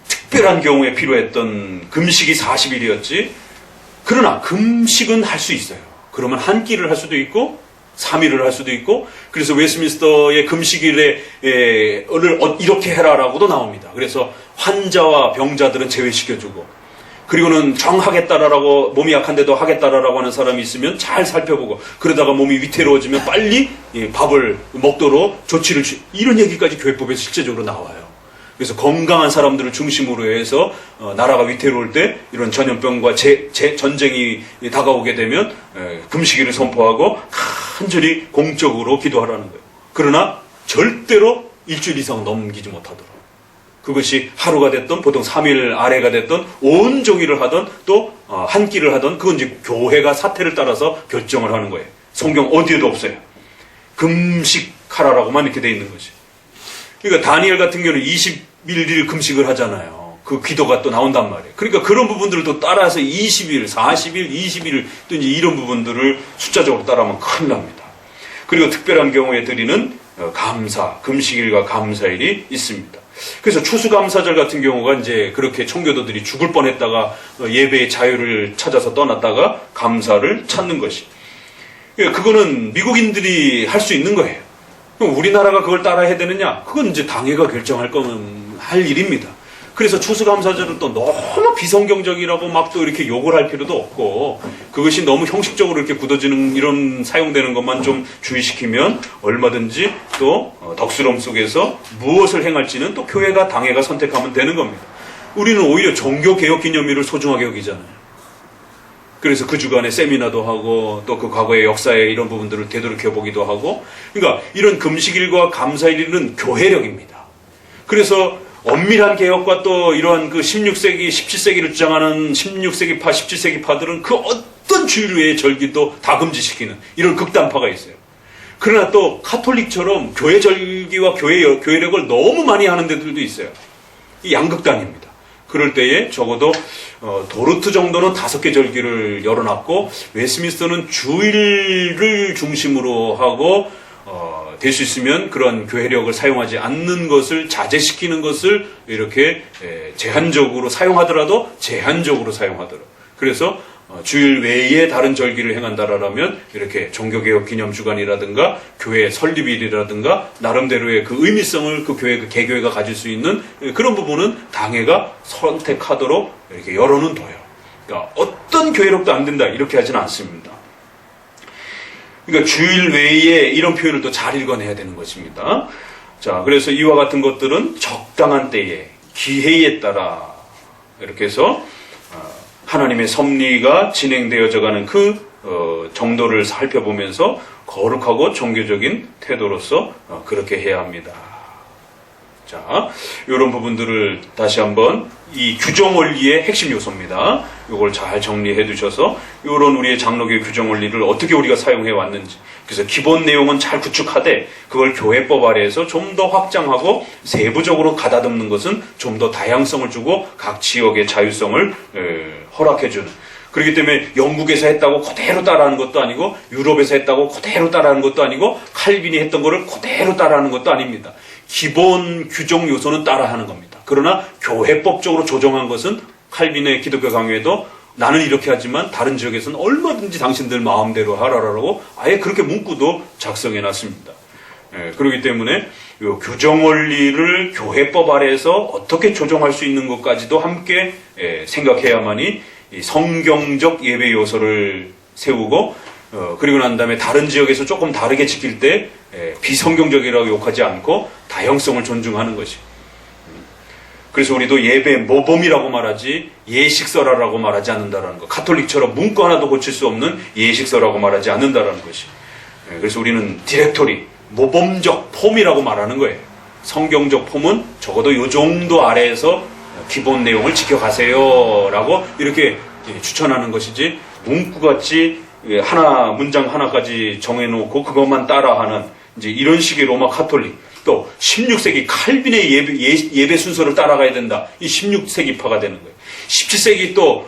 특별한 경우에 필요했던 금식이 40일이었지. 그러나 금식은 할 수 있어요. 그러면 한 끼를 할 수도 있고 3일을 할 수도 있고, 그래서 웨스민스터의 금식일에 이렇게 해라라고도 나옵니다. 그래서 환자와 병자들은 제외시켜주고, 그리고는 정하겠다라고, 몸이 약한데도 하겠다라고 하는 사람이 있으면 잘 살펴보고, 그러다가 몸이 위태로워지면 빨리 밥을 먹도록 조치를 이런 얘기까지 교회법에 실제적으로 나와요. 그래서 건강한 사람들을 중심으로 해서 나라가 위태로울 때 이런 전염병과 전쟁이 다가오게 되면 금식일을 선포하고 간절히 공적으로 기도하라는 거예요. 그러나 절대로 일주일 이상 넘기지 못하도록. 그것이 하루가 됐던, 보통 3일 아래가 됐던, 온종일을 하던, 또 한 끼를 하던, 그건 이제 교회가 사태를 따라서 결정을 하는 거예요. 성경 어디에도 없어요. 금식하라라고만 이렇게 돼 있는 거지. 그러니까 다니엘 같은 경우는 21일 금식을 하잖아요. 그 기도가 또 나온단 말이에요. 그러니까 그런 부분들을 또 따라서 20일, 40일, 21일 또 이제 이런 부분들을 숫자적으로 따라하면 큰일 납니다. 그리고 특별한 경우에 드리는 감사, 금식일과 감사일이 있습니다. 그래서 추수감사절 같은 경우가 이제 그렇게 청교도들이 죽을 뻔했다가 예배의 자유를 찾아서 떠났다가 감사를 찾는 것이. 그거는 미국인들이 할 수 있는 거예요. 그럼 우리나라가 그걸 따라 해야 되느냐? 그건 이제 당회가 결정할 거면 할 일입니다. 그래서 추수감사절은 또 너무 비성경적이라고 막 또 이렇게 욕을 할 필요도 없고, 그것이 너무 형식적으로 이렇게 굳어지는 이런 사용되는 것만 좀 주의시키면 얼마든지 또 덕스러움 속에서 무엇을 행할지는 또 교회가 당회가 선택하면 되는 겁니다. 우리는 오히려 종교개혁기념일을 소중하게 여기잖아요. 그래서 그 주간에 세미나도 하고 또 그 과거의 역사의 이런 부분들을 되돌이켜보기도 하고, 그러니까 이런 금식일과 감사일은 교회력입니다. 그래서 엄밀한 개혁과 또 이러한 그 16세기, 17세기를 주장하는 16세기파, 17세기파들은 그 어떤 주일 외의 절기도 다 금지시키는 이런 극단파가 있어요. 그러나 또 카톨릭처럼 교회 절기와 교회력을 너무 많이 하는 데들도 있어요. 이 양극단입니다. 그럴 때에 적어도 도르트 정도는 5개 절기를 열어놨고, 웨스민스터는 주일을 중심으로 하고 될 수 있으면 그런 교회력을 사용하지 않는 것을 자제시키는 것을 이렇게 제한적으로 사용하더라도 제한적으로 사용하도록. 그래서 주일 외에 다른 절기를 행한다라면 이렇게 종교개혁 기념주간이라든가 교회 설립일이라든가 나름대로의 그 의미성을 그 교회, 그 개교회가 가질 수 있는 그런 부분은 당회가 선택하도록 이렇게 열어는 둬요. 그러니까 어떤 교회력도 안 된다 이렇게 하지는 않습니다. 그러니까 주일 외에 이런 표현을 또 잘 읽어내야 되는 것입니다. 자, 그래서 이와 같은 것들은 적당한 때에 기회에 따라 이렇게 해서 하나님의 섭리가 진행되어져 가는 그 정도를 살펴보면서 거룩하고 종교적인 태도로서 그렇게 해야 합니다. 자, 이런 부분들을 다시 한번 이 규정 원리의 핵심 요소입니다. 이걸 잘 정리해 두셔서 이런 우리의 장로교의 규정 원리를 어떻게 우리가 사용해 왔는지, 그래서 기본 내용은 잘 구축하되 그걸 교회법 아래에서 좀 더 확장하고 세부적으로 가다듬는 것은 좀 더 다양성을 주고 각 지역의 자유성을 허락해 주는. 그렇기 때문에 영국에서 했다고 그대로 따라하는 것도 아니고, 유럽에서 했다고 그대로 따라하는 것도 아니고, 칼빈이 했던 거를 그대로 따라하는 것도 아닙니다. 기본 규정 요소는 따라하는 겁니다. 그러나 교회법적으로 조정한 것은 칼빈의 기독교 강요에도 나는 이렇게 하지만 다른 지역에서는 얼마든지 당신들 마음대로 하라라고 아예 그렇게 문구도 작성해 놨습니다. 그렇기 때문에 이 규정 원리를 교회법 아래에서 어떻게 조정할 수 있는 것까지도 함께 생각해야만이 이 성경적 예배 요소를 세우고, 그리고 난 다음에 다른 지역에서 조금 다르게 지킬 때 비성경적이라고 욕하지 않고 다양성을 존중하는 것이. 그래서 우리도 예배 모범이라고 말하지 예식설화라고 말하지 않는다라는 것. 가톨릭처럼 문구 하나도 고칠 수 없는 예식설화라고 말하지 않는다라는 것이. 그래서 우리는 디렉토리, 모범적 폼이라고 말하는 거예요. 성경적 폼은 적어도 이 정도 아래에서 기본 내용을 지켜가세요 라고 이렇게 추천하는 것이지, 문구같이 하나 문장 하나까지 정해놓고 그것만 따라하는 이제 이런 식의 로마 카톨릭, 또 16세기 칼빈의 예배 순서를 따라가야 된다, 이 16세기파가 되는 거예요. 17세기 또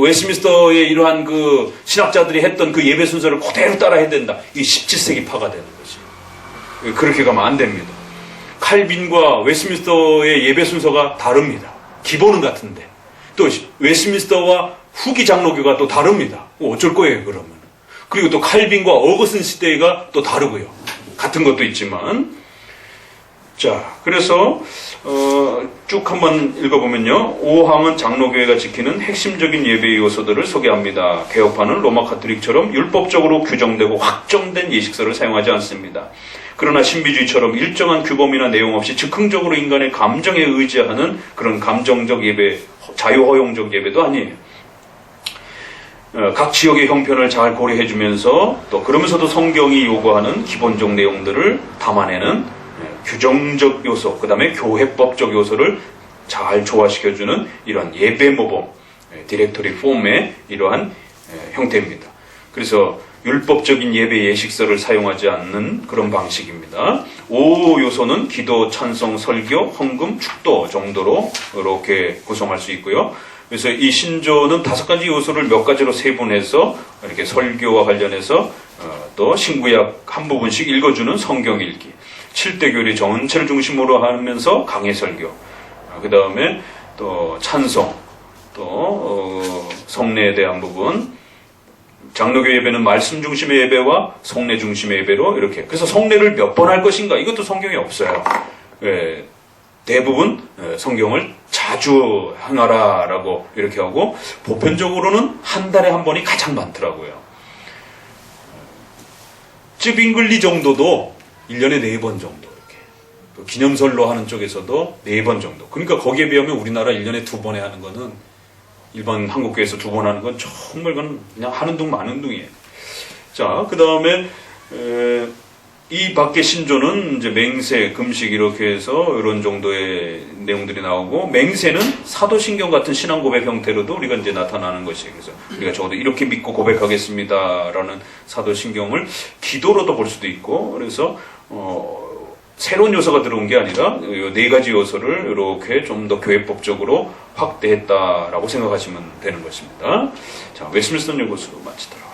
웨스민스터의 이러한 그 신학자들이 했던 그 예배 순서를 그대로 따라야 된다, 이 17세기파가 되는 거지. 그렇게 가면 안 됩니다. 칼빈과 웨스민스터의 예배 순서가 다릅니다. 기본은 같은데 또 웨스민스터와 후기 장로교가 또 다릅니다. 어쩔 거예요 그러면. 그리고 또 칼빈과 어거슨 시대가 또 다르고요. 같은 것도 있지만 자 그래서 쭉 한번 읽어보면요. 5항은 장로교회가 지키는 핵심적인 예배 요소들을 소개합니다. 개혁파는 로마 카톨릭처럼 율법적으로 규정되고 확정된 예식서를 사용하지 않습니다. 그러나 신비주의처럼 일정한 규범이나 내용 없이 즉흥적으로 인간의 감정에 의지하는 그런 감정적 예배, 자유허용적 예배도 아니에요. 각 지역의 형편을 잘 고려해주면서 또 그러면서도 성경이 요구하는 기본적 내용들을 담아내는 규정적 요소, 그 다음에 교회법적 요소를 잘 조화시켜주는 이런 예배 모범, 디렉토리 폼의 이러한 형태입니다. 그래서 율법적인 예배 예식서를 사용하지 않는 그런 방식입니다. 5 요소는 기도, 찬송, 설교, 헌금, 축도 정도로 이렇게 구성할 수 있고요. 그래서 이 신조는 5가지 요소를 몇 가지로 세분해서 이렇게 설교와 관련해서 또 신구약 한 부분씩 읽어주는 성경 읽기, 7대 교리 전체를 중심으로 하면서 강해 설교, 그 다음에 또 찬송, 또 성례에 대한 부분, 장로교 예배는 말씀 중심의 예배와 성례 중심의 예배로 이렇게. 그래서 성례를 몇 번 할 것인가 이것도 성경에 없어요. 예, 대부분 성경을 자주 행하라라고 이렇게 하고 보편적으로는 한 달에 한 번이 가장 많더라고요. 쯔빙글리 정도도 1년에 4번 정도 이렇게. 기념설로 하는 쪽에서도 4번 정도. 그러니까 거기에 비하면 우리나라 1년에 2번에 하는 거는 일반 한국교회에서 2번 하는 건 정말 그냥 하는 둥 마는 둥이에요. 자, 그 다음에 이 밖의 신조는 이제 맹세, 금식 이렇게 해서 이런 정도의 내용들이 나오고, 맹세는 사도신경 같은 신앙 고백 형태로도 우리가 이제 나타나는 것이에요. 그래서 우리가 적어도 이렇게 믿고 고백하겠습니다라는 사도신경을 기도로도 볼 수도 있고, 그래서 새로운 요소가 들어온 게 아니라 이 4가지 요소를 이렇게 좀 더 교회법적으로 확대했다라고 생각하시면 되는 것입니다. 자, 웨스민스터 연구소 마치도록.